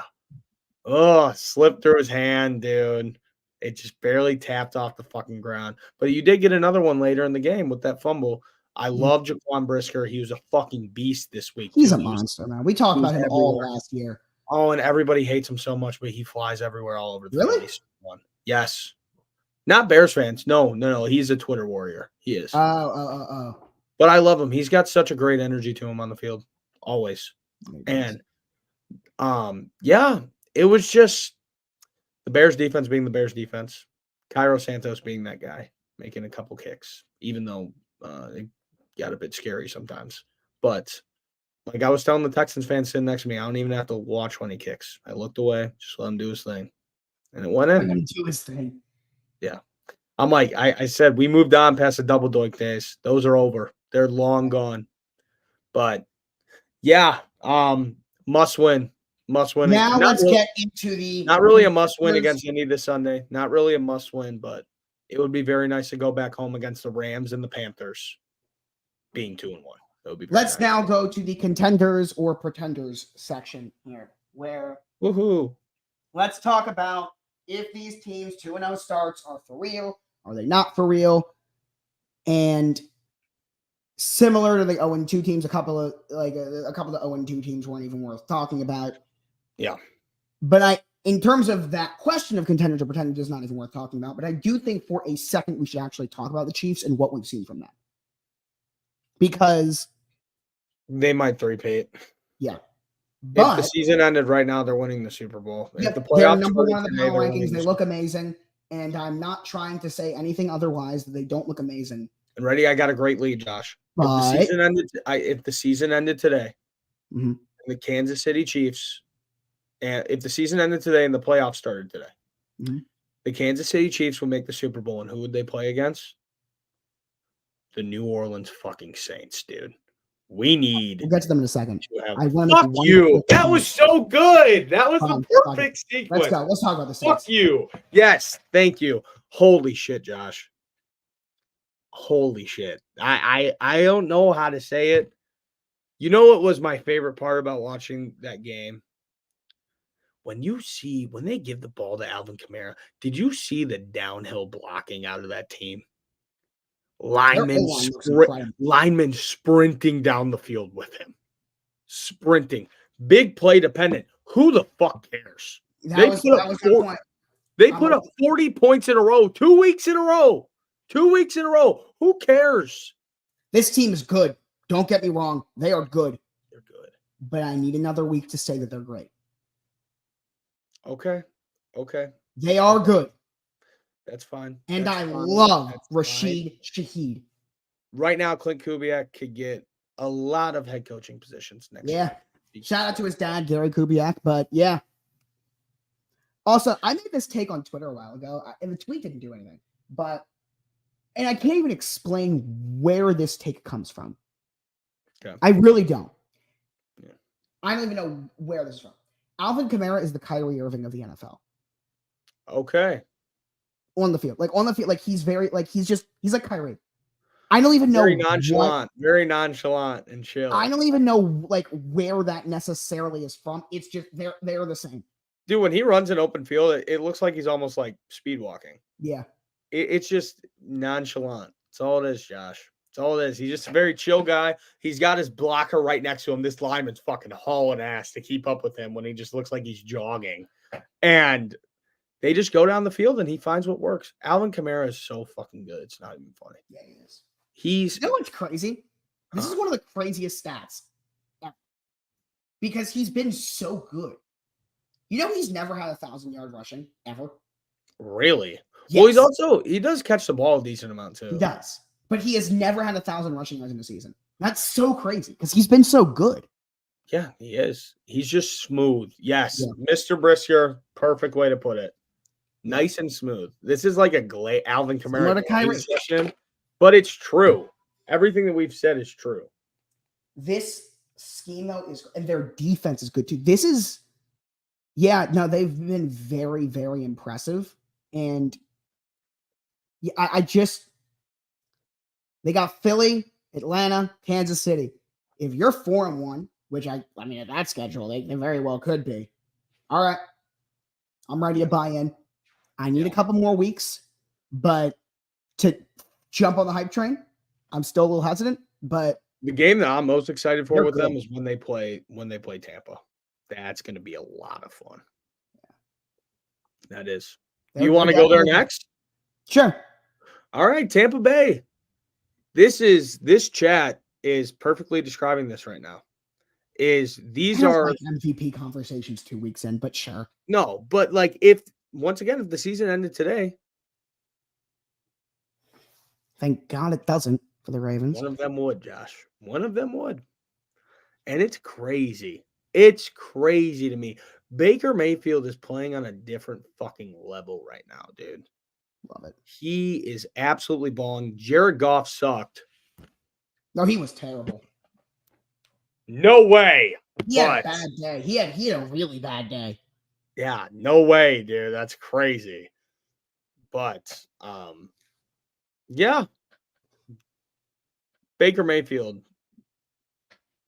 Oh, slipped through his hand, dude. It just barely tapped off the fucking ground. But you did get another one later in the game with that fumble. I love Jaquan Brisker. He was a fucking beast this week. He's a monster, man. We talked about him all last year. Oh, and everybody hates him so much, but he flies everywhere all over the place. Yes. Not Bears fans. No. He's a Twitter warrior. He is. Oh. But I love him. He's got such a great energy to him on the field. Always. And it was just the Bears defense being the Bears defense. Cairo Santos being that guy, making a couple kicks, even though it got a bit scary sometimes. But like I was telling the Texans fans sitting next to me, I don't even have to watch when he kicks. I looked away, just let him do his thing. And it went in. Let him do his thing. Yeah. I'm like, I said, we moved on past the double doink days. Those are over. They're long gone. But yeah, must win. Must win. Now let's get into the not really a must win against Indy this Sunday. Not really a must win, but it would be very nice to go back home against the Rams and the Panthers being 2-1. That would be Let's now go to the contenders or pretenders section here, where let's talk about if these teams 2-0 starts are for real, are they not for real? And similar to the 0-2 teams, a couple of the 0-2 teams weren't even worth talking about. Yeah. But in terms of that question of contenders or pretenders is not even worth talking about, but I do think for a second we should actually talk about the Chiefs and what we've seen from them. Because they might three-peat. Yeah. But if the season ended right now, they're winning the Super Bowl. Yep, they're number one in the power rankings. They look amazing. And I'm not trying to say anything otherwise that they don't look amazing. And ready, I got a great lead, Josh. If the season ended today, mm-hmm. the Kansas City Chiefs, and if the season ended today and the playoffs started today, mm-hmm. the Kansas City Chiefs would make the Super Bowl. And who would they play against? The New Orleans fucking Saints, dude. We'll get to them in a second. Fuck you. That was so good. That was the perfect sequence. Let's go. Let's talk about the Saints. Fuck you. Yes. Thank you. Holy shit, Josh. Holy shit. I don't know how to say it. You know what was my favorite part about watching that game? When they give the ball to Alvin Kamara, did you see the downhill blocking out of that team? Linemen sprinting down the field with him. Sprinting. Big play dependent. Who the fuck cares? They put up 40 points in a row, 2 weeks in a row. 2 weeks in a row. Who cares? This team is good. Don't get me wrong. They are good. They're good. But I need another week to say that they're great. Okay. They are good. That's fine. And love Rashid Shaheed. Right now, Clint Kubiak could get a lot of head coaching positions next year. Shout out to his dad, Gary Kubiak. But yeah. Also, I made this take on Twitter a while ago, and the tweet didn't do anything. And I can't even explain where this take comes from. Okay. I really don't. Yeah. I don't even know where this is from. Alvin Kamara is the Kyrie Irving of the NFL. Okay. On the field. Like he's very, like he's like Kyrie. I don't even know. Very nonchalant and chill. I don't even know like where that necessarily is from. It's just they're the same. Dude, when he runs an open field, it looks like he's almost like speed walking. Yeah. It's just nonchalant. That's all it is, Josh. That's all it is. He's just a very chill guy. He's got his blocker right next to him. This lineman's fucking hauling ass to keep up with him when he just looks like he's jogging. And they just go down the field and he finds what works. Alvin Kamara is so fucking good. It's not even funny. Yeah, he is. You know what's crazy? This is one of the craziest stats ever. Because he's been so good. You know he's never had 1,000-yard rushing ever. Really? Yes. Well, he does catch the ball a decent amount too. He does. But he has never had 1,000 rushing yards in a season. That's so crazy because he's been so good. Yeah, he is. He's just smooth. Yes. Yeah. Mr. Brisker, perfect way to put it. Nice and smooth. This is like a Alvin Kamara session, but it's true. Everything that we've said is true. This scheme, though, and their defense is good too. This is, they've been very, very impressive. And yeah, they got Philly, Atlanta, Kansas City. If you're 4-1, which I mean, at that schedule, they very well could be. All right, I'm ready to buy in. I need a couple more weeks, but to jump on the hype train, I'm still a little hesitant. But the game that I'm most excited for with them is when they play Tampa. That's going to be a lot of fun. That is. You want to go there next? Sure. All right, Tampa Bay. This chat is perfectly describing this right now. These are like MVP conversations 2 weeks in, but sure. No, but like if the season ended today. Thank God it doesn't for the Ravens. One of them would, Josh. One of them would. And it's crazy. It's crazy to me. Baker Mayfield is playing on a different fucking level right now, dude. Love it. He is absolutely balling. Jared Goff sucked. No, he was terrible. No way. He had a bad day. He had a really bad day. Yeah, no way, dude. That's crazy. But yeah. Baker Mayfield.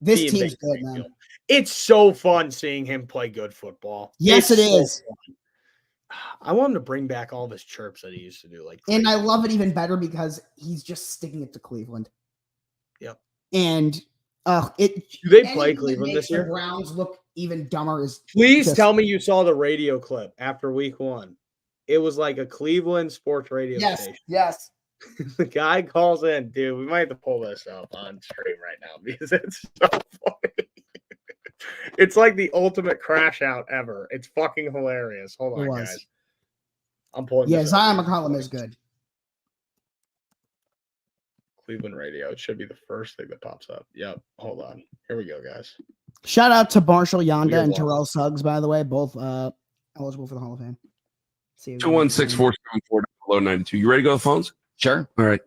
This team's good, man. It's so fun seeing him play good football. Yes, it is. I want him to bring back all of his chirps that he used to do. And I love it even better because he's just sticking it to Cleveland. Yep. And do they play Cleveland this year? The Browns look even dumber. Please tell me you saw the radio clip after week 1. It was like a Cleveland sports radio station. Yes. The guy calls in, dude. We might have to pull this up on stream right now because it's so funny. It's like the ultimate crash out ever. It's fucking hilarious. Hold on, guys. I'm pulling. Yeah, Zion McCollum is good. Cleveland radio. It should be the first thing that pops up. Yep. Hold on. Here we go, guys. Shout out to Marshall Yonda and Terrell Suggs, by the way, both eligible for the Hall of Fame. 216-474-92. You ready to go to the phones? Sure. All right.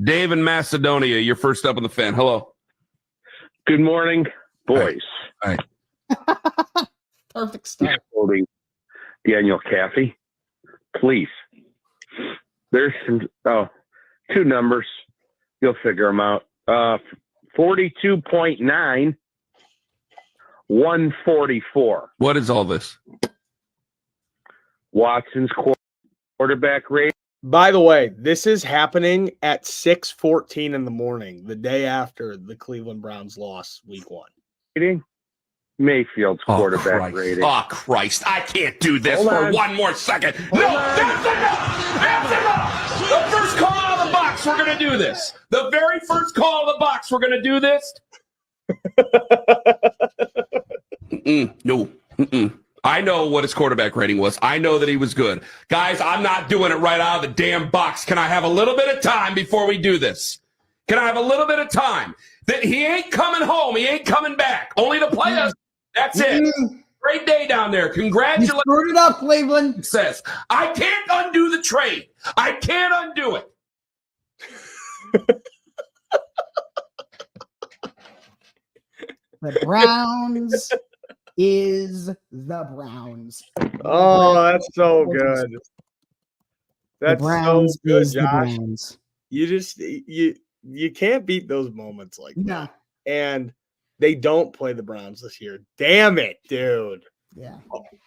Dave in Macedonia, you're first up on the fan. Hello. Good morning, boys. All right. Perfect start. Quoting Daniel Caffey, please. There's two numbers. You'll figure them out. 42.9, 144. What is all this? Watson's quarterback rate. By the way, this is happening at 6:14 in the morning, the day after the Cleveland Browns lost week 1. Mayfield's quarterback rating. Oh, Christ. I can't do this one more second. No, that's enough. That's enough. The first call out of the box, we're going to do this. The very first call of the box, we're going to do this. No. I know what his quarterback rating was. I know that he was good. Guys, I'm not doing it right out of the damn box. Can I have a little bit of time before we do this? Can I have a little bit of time? That he ain't coming home. He ain't coming back. Only to play us That's it. Great day down there. You Congratulations. screwed it up, Cleveland. Says, I can't undo the trade. I can't undo it. The Browns is the Browns. Oh, that's so good. The That's so Browns good, is the Josh. Browns. You can't beat those moments like that. No. And they don't play the Browns this year. Damn it, dude. Yeah.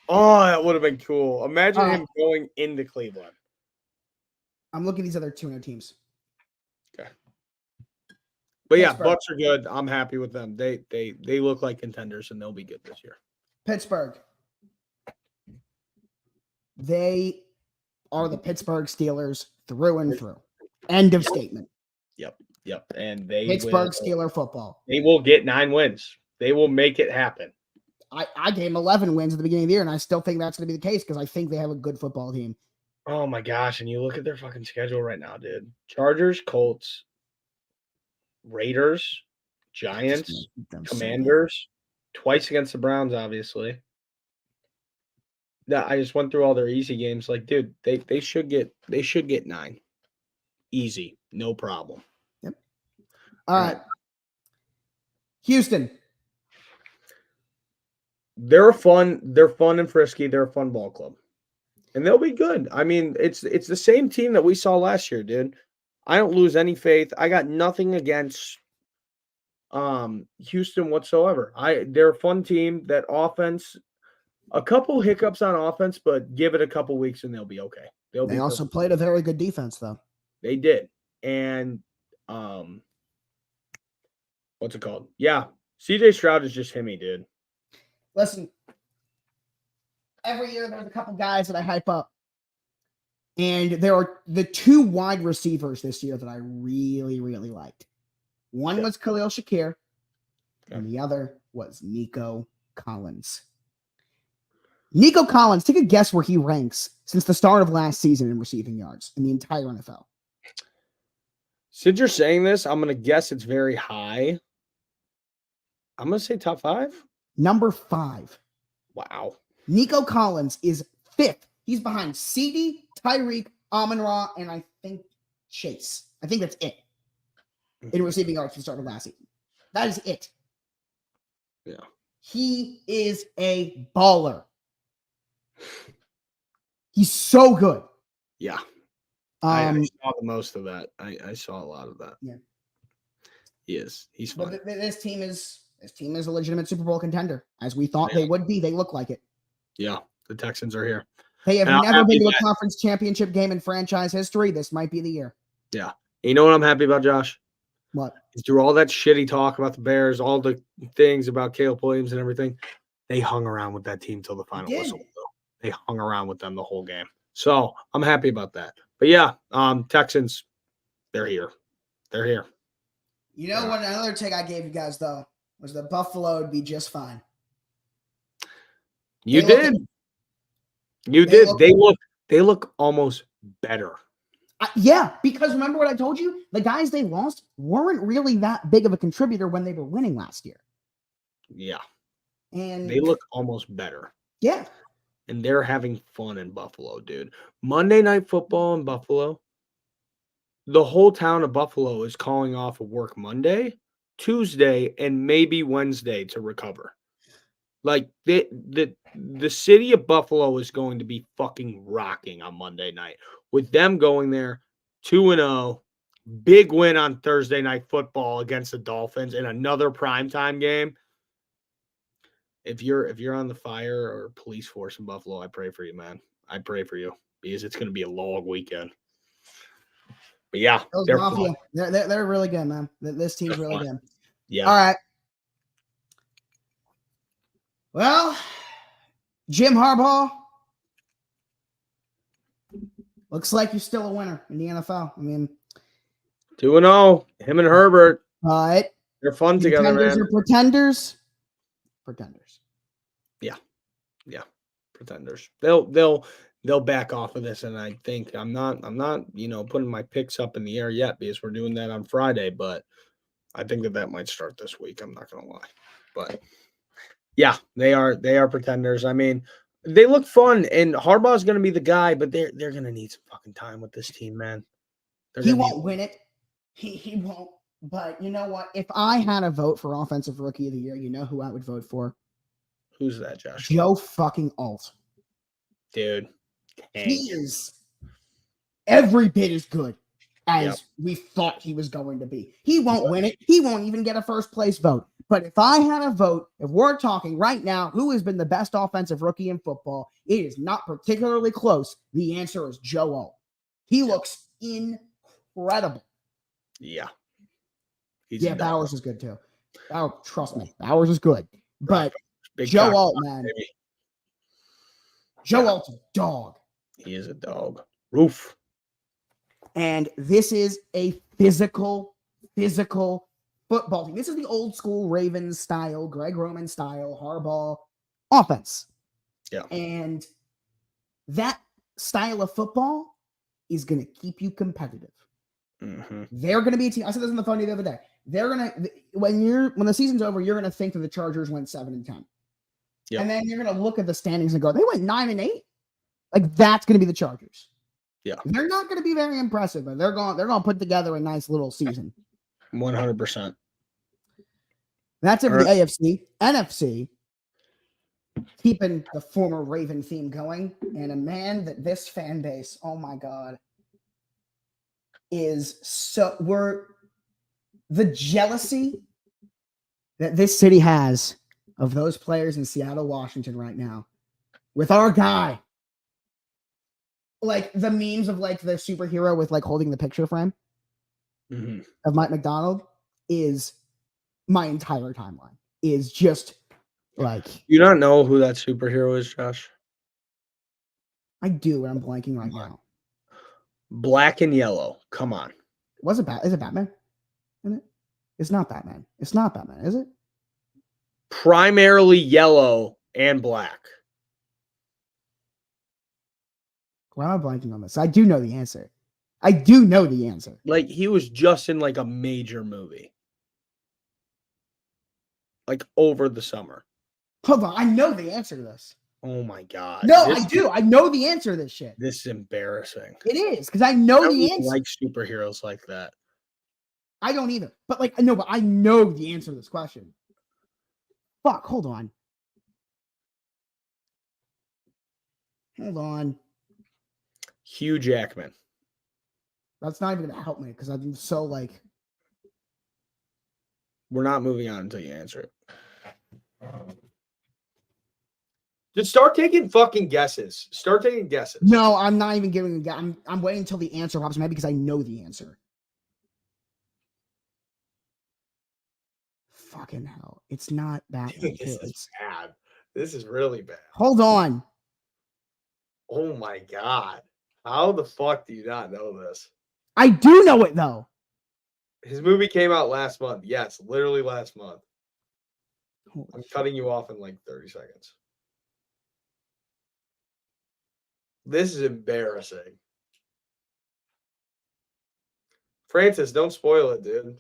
Oh, that would have been cool. Imagine All right. him going into Cleveland. I'm looking at these other 2-0 teams. But yeah, Pittsburgh. Bucks are good. I'm happy with them. They look like contenders and they'll be good this year. Pittsburgh. They are the Pittsburgh Steelers through and through. End of statement. Yep. And they Pittsburgh Steeler football. They will get 9 wins. They will make it happen. I gave them 11 wins at the beginning of the year, and I still think that's going to be the case because I think they have a good football team. Oh my gosh. And you look at their fucking schedule right now, dude. Chargers, Colts, Raiders, Giants, Commanders, twice against the Browns, obviously. I just went through all their easy games. Like, dude, they should get 9. Easy. No problem. Yep. All right. Houston. They're fun and frisky. They're a fun ball club. And they'll be good. I mean, it's the same team that we saw last year, dude. I don't lose any faith. I got nothing against Houston whatsoever. They're a fun team. That offense, a couple hiccups on offense, but give it a couple weeks and they'll be okay. They also played a very good defense, though. They did. And what's it called? Yeah. CJ Stroud is just himmy, dude. Listen, every year there's a couple guys that I hype up. And there are the 2 wide receivers this year that I really, really liked. One was Khalil Shakir, and the other was Nico Collins. Nico Collins, take a guess where he ranks since the start of last season in receiving yards in the entire NFL. Since you're saying this, I'm going to guess it's very high. I'm going to say top 5. Number 5. Wow. Nico Collins is 5th. He's behind CeeDee, Tyreek, Amon-Ra, and I think Chase. I think that's it in receiving yards from the start of last season. That is it. Yeah. He is a baller. He's so good. Yeah. I saw the most of that. I saw a lot of that. Yeah. He is. He's fun. But this team is a legitimate Super Bowl contender, as we thought they would be. They look like it. Yeah. The Texans are here. They have never been to a conference championship game in franchise history. This might be the year. Yeah. You know what I'm happy about, Josh? What? Is through all that shitty talk about the Bears, all the things about Caleb Williams and everything, they hung around with that team till the final whistle. They hung around with them the whole game. So I'm happy about that. But yeah, Texans, they're here. They're here. You know what? Another take I gave you guys though was that Buffalo would be just fine. You did. They look almost better. Yeah, because remember what I told you? The guys they lost weren't really that big of a contributor when they were winning last year. Yeah. And they look almost better. Yeah. And they're having fun in Buffalo, dude. Monday Night Football in Buffalo. The whole town of Buffalo is calling off of work Monday, Tuesday, and maybe Wednesday to recover. Like the city of Buffalo is going to be fucking rocking on Monday night with them going there 2-0, big win on Thursday Night Football against the Dolphins in another primetime game. If you're on the fire or police force in Buffalo, I pray for you, man. I pray for you because it's going to be a long weekend. But yeah, they're fun. They're really good, man. This team's really good. Yeah. All right. Well, Jim Harbaugh, looks like you're still a winner in the NFL. I mean, 2-0, him and Herbert. But they're fun together, man. Are pretenders. Yeah, pretenders. They'll back off of this, and I think I'm not putting my picks up in the air yet because we're doing that on Friday, but I think that might start this week. I'm not gonna lie, but Yeah, they are pretenders. I mean, they look fun, and Harbaugh's going to be the guy, but they're going to need some fucking time with this team, man. He won't win it. He won't. But you know what? If I had a vote for Offensive Rookie of the Year, you know who I would vote for? Who's that, Josh? Joe fucking Alt. Dude. He is every bit as good as we thought he was going to be. He won't win it. He won't even get a first place vote. But if I had a vote, if we're talking right now, who has been the best offensive rookie in football, it is not particularly close. The answer is Joe Alt. He looks incredible. Yeah. Bowers is good too. Oh, trust me, Bowers is good. But Joe Alt, man. Baby. Joe Alt's a dog. He is a dog. Roof. And this is a physical football team. This is the old school Ravens style, Greg Roman style, Harbaugh offense. Yeah. And that style of football is going to keep you competitive. Mm-hmm. They're going to be a team. I said this on the phone the other day. They're going to, when the season's over, you're going to think that the Chargers went 7-10. Yep. And then you're going to look at the standings and go, they went 9-8. Like that's going to be the Chargers. Yeah. They're not going to be very impressive, but they're going to put together a nice little season. 100%. That's it for the AFC. NFC, keeping the former Raven theme going, and a man that this fan base, oh my God, is the jealousy that this city has of those players in Seattle, Washington right now with our guy. Like the memes of like the superhero with like holding the picture frame of Mike McDonald is my entire timeline. Is just like you not know who that superhero is, Josh? I do, and I'm blanking right now. Black and yellow. Come on. Is it Batman? Isn't it? It's not Batman. It's not Batman, is it? Primarily yellow and black. Why am I blanking on this? I do know the answer. Like he was just in like a major movie. Like over the summer. Hold on, I know the answer to this. Oh my God. No, I do. I know the answer to this shit. This is embarrassing. It is, because I know the answer. I like superheroes like that. I don't either. But like, no, but I know the answer to this question. Fuck, hold on. Hugh Jackman. That's not even going to help me because I'm so like. We're not moving on until you answer it. Just start taking fucking guesses. No, I'm not even giving a guess. I'm waiting until the answer pops in my head because I know the answer. Fucking hell. It's not Batman. This is bad. This is really bad. Hold on. Oh my God. How the fuck do you not know this? I do know it though. His movie came out last month. Yes, literally last month. I'm cutting you off in like 30 seconds. This is embarrassing. Francis, don't spoil it, dude.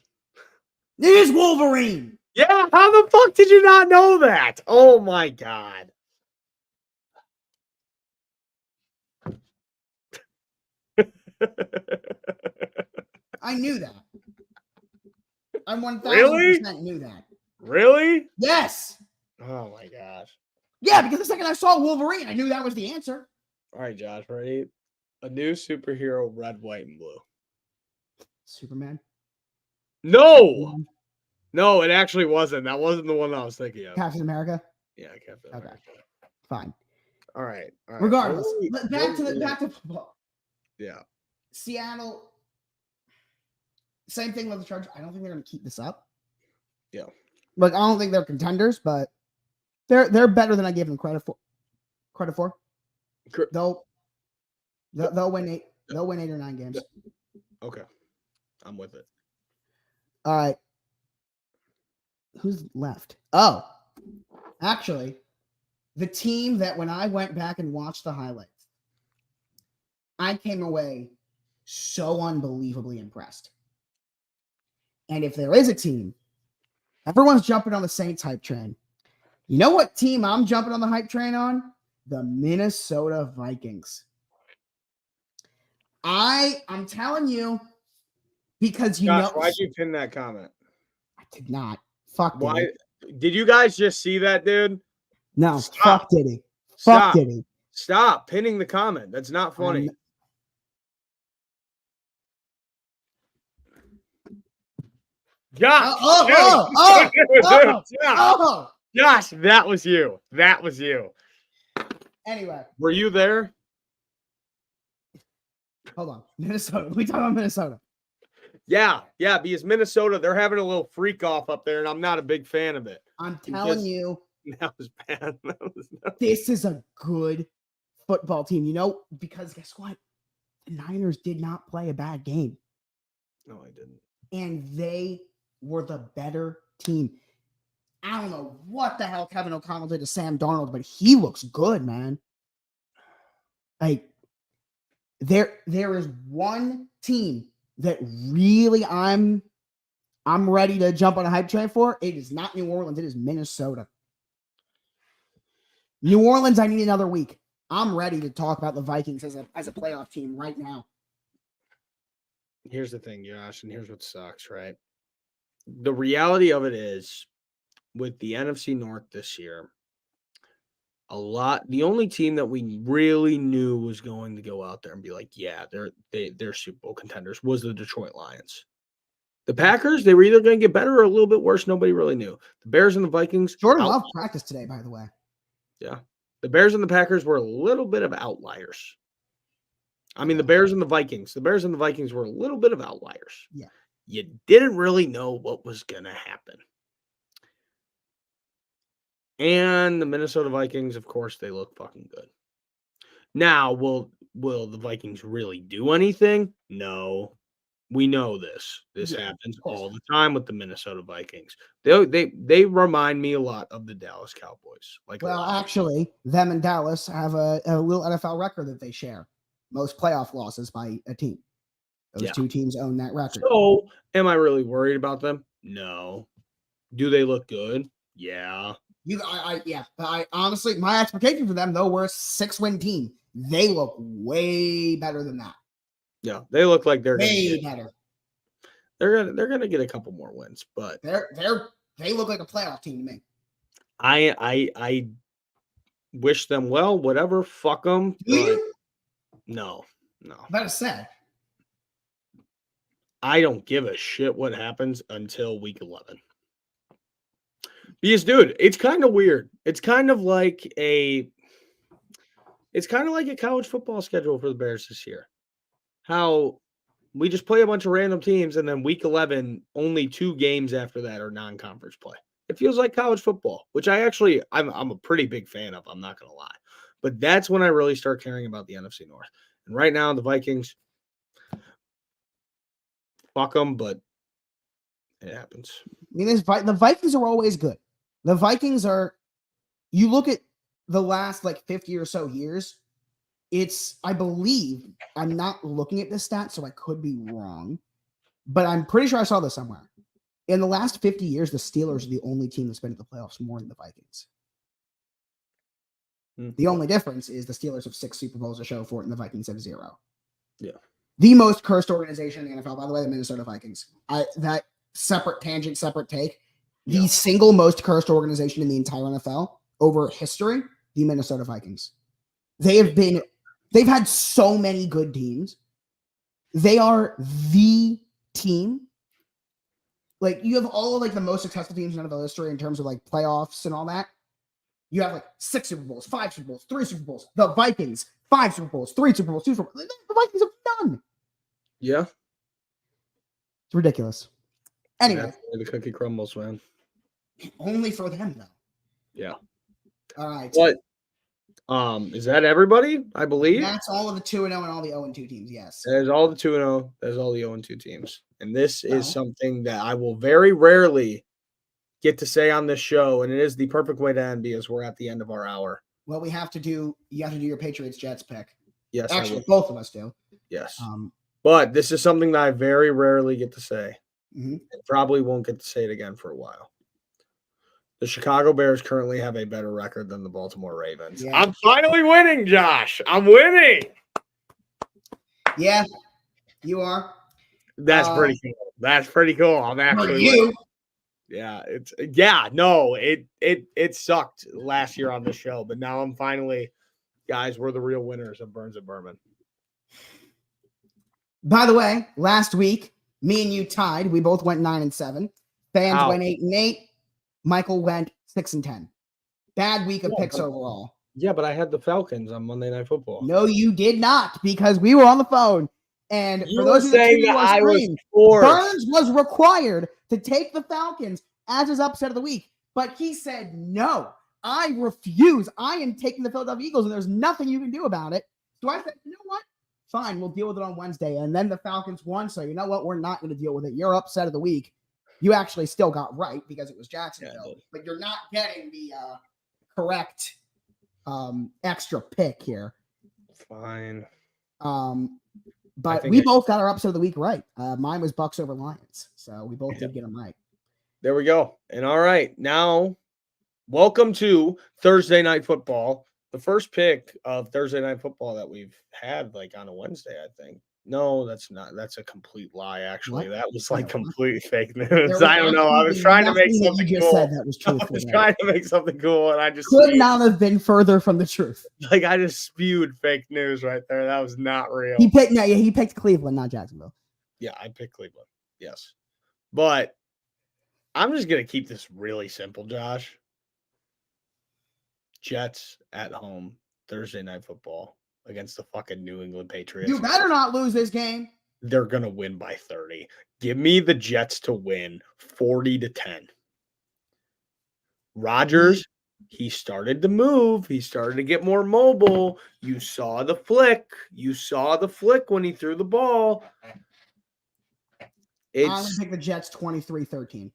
It is Wolverine. Yeah, how the fuck did you not know that? Oh my God. I knew that. I 1000% knew that. Really? Yes. Oh my gosh. Yeah, because the second I saw Wolverine, I knew that was the answer. All right, Josh, ready? A new superhero, red, white, and blue. Superman? No! No, it actually wasn't. That wasn't the one I was thinking of. Captain America? Yeah, Captain America. Fine. All right. Regardless, back to football. Yeah. Seattle. Same thing with the Chargers. I don't think they're going to keep this up. Yeah. Like I don't think they're contenders, but they're better than I gave them credit for. They'll win 8. They'll win 8 or 9 games. Okay. I'm with it. All right. Who's left? Oh, actually, the team that when I went back and watched the highlights, I came away so unbelievably impressed. And if there is a team, everyone's jumping on the Saints hype train. You know what team I'm jumping on the hype train on? The Minnesota Vikings. I'm telling you, because Josh, why'd you pin that comment? I did not. Fuck Why? Diddy. Did you guys just see that, dude? No, Stop. fuck Diddy. Stop. Fuck Diddy. Stop pinning the comment. That's not funny. Josh. Josh, that was you. That was you. Anyway. Were you there? Hold on. Minnesota. We talking about Minnesota. Yeah, because Minnesota, they're having a little freak off up there, and I'm not a big fan of it. I'm telling you. That was bad. This is a good football team. You know, because guess what? The Niners did not play a bad game. No, I didn't. And they were the better team. I don't know what the hell Kevin O'Connell did to Sam Darnold, but he looks good, man. Like, there is one team that really I'm ready to jump on a hype train for. It is not New Orleans. It is Minnesota. New Orleans, I need another week. I'm ready to talk about the Vikings as a playoff team right now. Here's the thing, Josh, and here's what sucks, right? The reality of it is, with the NFC North this year, the only team that we really knew was going to go out there and be like, yeah, they're Super Bowl contenders was the Detroit Lions. The Packers, they were either going to get better or a little bit worse. Nobody really knew. The Bears and the Vikings. Jordan Love practiced today, by the way. Yeah. The Bears and the Packers were a little bit of outliers. I mean, the Bears and the Vikings were a little bit of outliers. Yeah. You didn't really know what was going to happen. And the Minnesota Vikings, of course, they look fucking good. Now, will the Vikings really do anything? No. We know this. This happens all the time with the Minnesota Vikings. They remind me a lot of the Dallas Cowboys. Actually, them and Dallas have a little NFL record that they share. Most playoff losses by a team. Those two teams own that record. So, am I really worried about them? No. Do they look good? Yeah. I honestly, my expectation for them, though, we're a 6-win team. They look way better than that. Yeah, they look like they're way better. They're gonna get a couple more wins, but they look like a playoff team to me. I wish them well. Whatever, fuck them. No. Better said. I don't give a shit what happens until week 11. Because, dude, it's kind of weird. It's kind of like a college football schedule for the Bears this year. How we just play a bunch of random teams, and then week 11, only 2 games after that are non-conference play. It feels like college football, which I'm a pretty big fan of. I'm not going to lie. But that's when I really start caring about the NFC North. And right now, the Vikings, fuck them, but it happens. I mean, the Vikings are always good. The Vikings are, you look at the last 50 or so years, I believe, I'm not looking at this stat, so I could be wrong, but I'm pretty sure I saw this somewhere. In the last 50 years, the Steelers are the only team that's been in the playoffs more than the Vikings. The only difference is the Steelers have 6 Super Bowls to show for it, and the Vikings have 0. Yeah. The most cursed organization in the NFL, by the way, the Minnesota Vikings. That separate tangent, separate take. The single most cursed organization in the entire NFL over history, the Minnesota Vikings. They've had so many good teams. They are the team. You have all the most successful teams in NFL history in terms of playoffs and all that. You have 6 Super Bowls, 5 Super Bowls, 3 Super Bowls. The Vikings, 5 Super Bowls, 3 Super Bowls, 2 Super Bowls. The Vikings have none. Yeah. It's ridiculous. Anyway. The cookie crumbles, man. Only for them, though. Yeah. All right. But is that everybody? I believe that's all of the 2-0 and all the 0-2 teams. Yes. There's all the 2-0. There's all the 0-2 teams, and this is something that I will very rarely get to say on this show, and it is the perfect way to end because we're at the end of our hour. Well, you have to do your Patriots Jets pick. Yes, actually, both of us do. Yes. But this is something that I very rarely get to say. Mm-hmm. And probably won't get to say it again for a while. The Chicago Bears currently have a better record than the Baltimore Ravens. Yeah. I'm finally winning, Josh. I'm winning. Yeah, you are. That's pretty cool. That's pretty cool. I'm actually winning. Yeah, it sucked last year on the show, but now I'm finally, guys, we're the real winners of Burns and Berman. By the way, last week, me and you tied. We both went 9-7. Fans went 8-8. Michael went 6-10. Bad week of picks overall. Yeah, but I had the Falcons on Monday Night Football. No, you did not, because we were on the phone. And You for those were who saying that I was forced. Burns was required to take the Falcons as his upset of the week, but he said, no, I refuse. I am taking the Philadelphia Eagles, and there's nothing you can do about it. So I said, you know what? Fine, we'll deal with it on Wednesday. And then the Falcons won, so you know what? We're not going to deal with it. You're upset of the week. You actually still got right because it was Jacksonville, but you're not getting the correct extra pick here. Fine. But we both got our upset of the week right. Mine was Bucks over Lions, so we both did get them right. There we go. And all right, now welcome to Thursday Night Football. The first pick of Thursday Night Football that we've had like on a Wednesday, I think. No, that's not. That's a complete lie, actually. That was like complete fake news. I don't know. I was trying to make something cool. Said that was true. I was trying to make something cool, and I just could not have been further from the truth. Like I just spewed fake news right there. That was not real. He picked Cleveland, not Jacksonville. Yeah, I picked Cleveland. Yes. But I'm just gonna keep this really simple, Josh. Jets at home, Thursday Night Football against the fucking New England Patriots. You better not lose this game. They're going to win by 30. Give me the Jets to win 40-10. Rodgers, he started to move. He started to get more mobile. You saw the flick. You saw the flick when he threw the ball. I'm going to pick the Jets 23-13.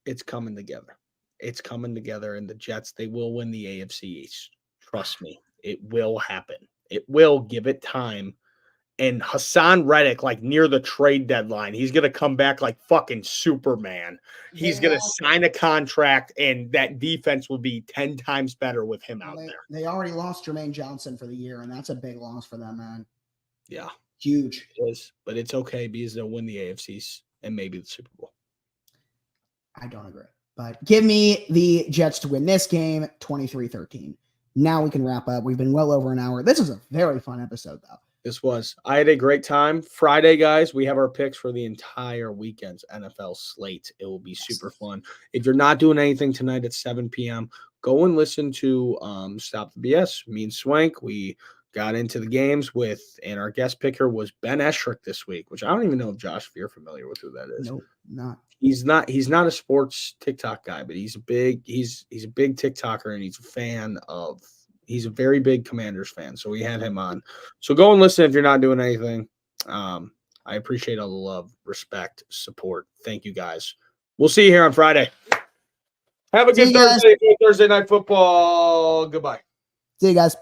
It's coming together. It's coming together, and the Jets, they will win the AFC East. Trust me. It will happen. It will. Give it time. And Hassan Reddick, like near the trade deadline, he's going to come back like fucking Superman. He's going to sign a contract, and that defense will be 10 times better with him out there. They already lost Jermaine Johnson for the year, and that's a big loss for them, man. Yeah. Huge. It is. But it's okay because they'll win the AFCs and maybe the Super Bowl. I don't agree. But give me the Jets to win this game, 23-13. Now we can wrap up. We've been well over an hour. This is a very fun episode, though. This was. I had a great time. Friday, guys, we have our picks for the entire weekend's NFL slate. It will be super fun. If you're not doing anything tonight at 7 p.m., go and listen to Stop the BS. Me and Swank, we got into the games with, and our guest picker was Ben Eschrick this week, which I don't even know if Josh, if you're familiar with who that is. Nope, not. He's not a sports TikTok guy, but he's a big TikToker, and he's a very big Commanders fan. So we had him on. So go and listen if you're not doing anything. I appreciate all the love, respect, support. Thank you guys. We'll see you here on Friday. Have a good Thursday Night Football. Goodbye. See you guys.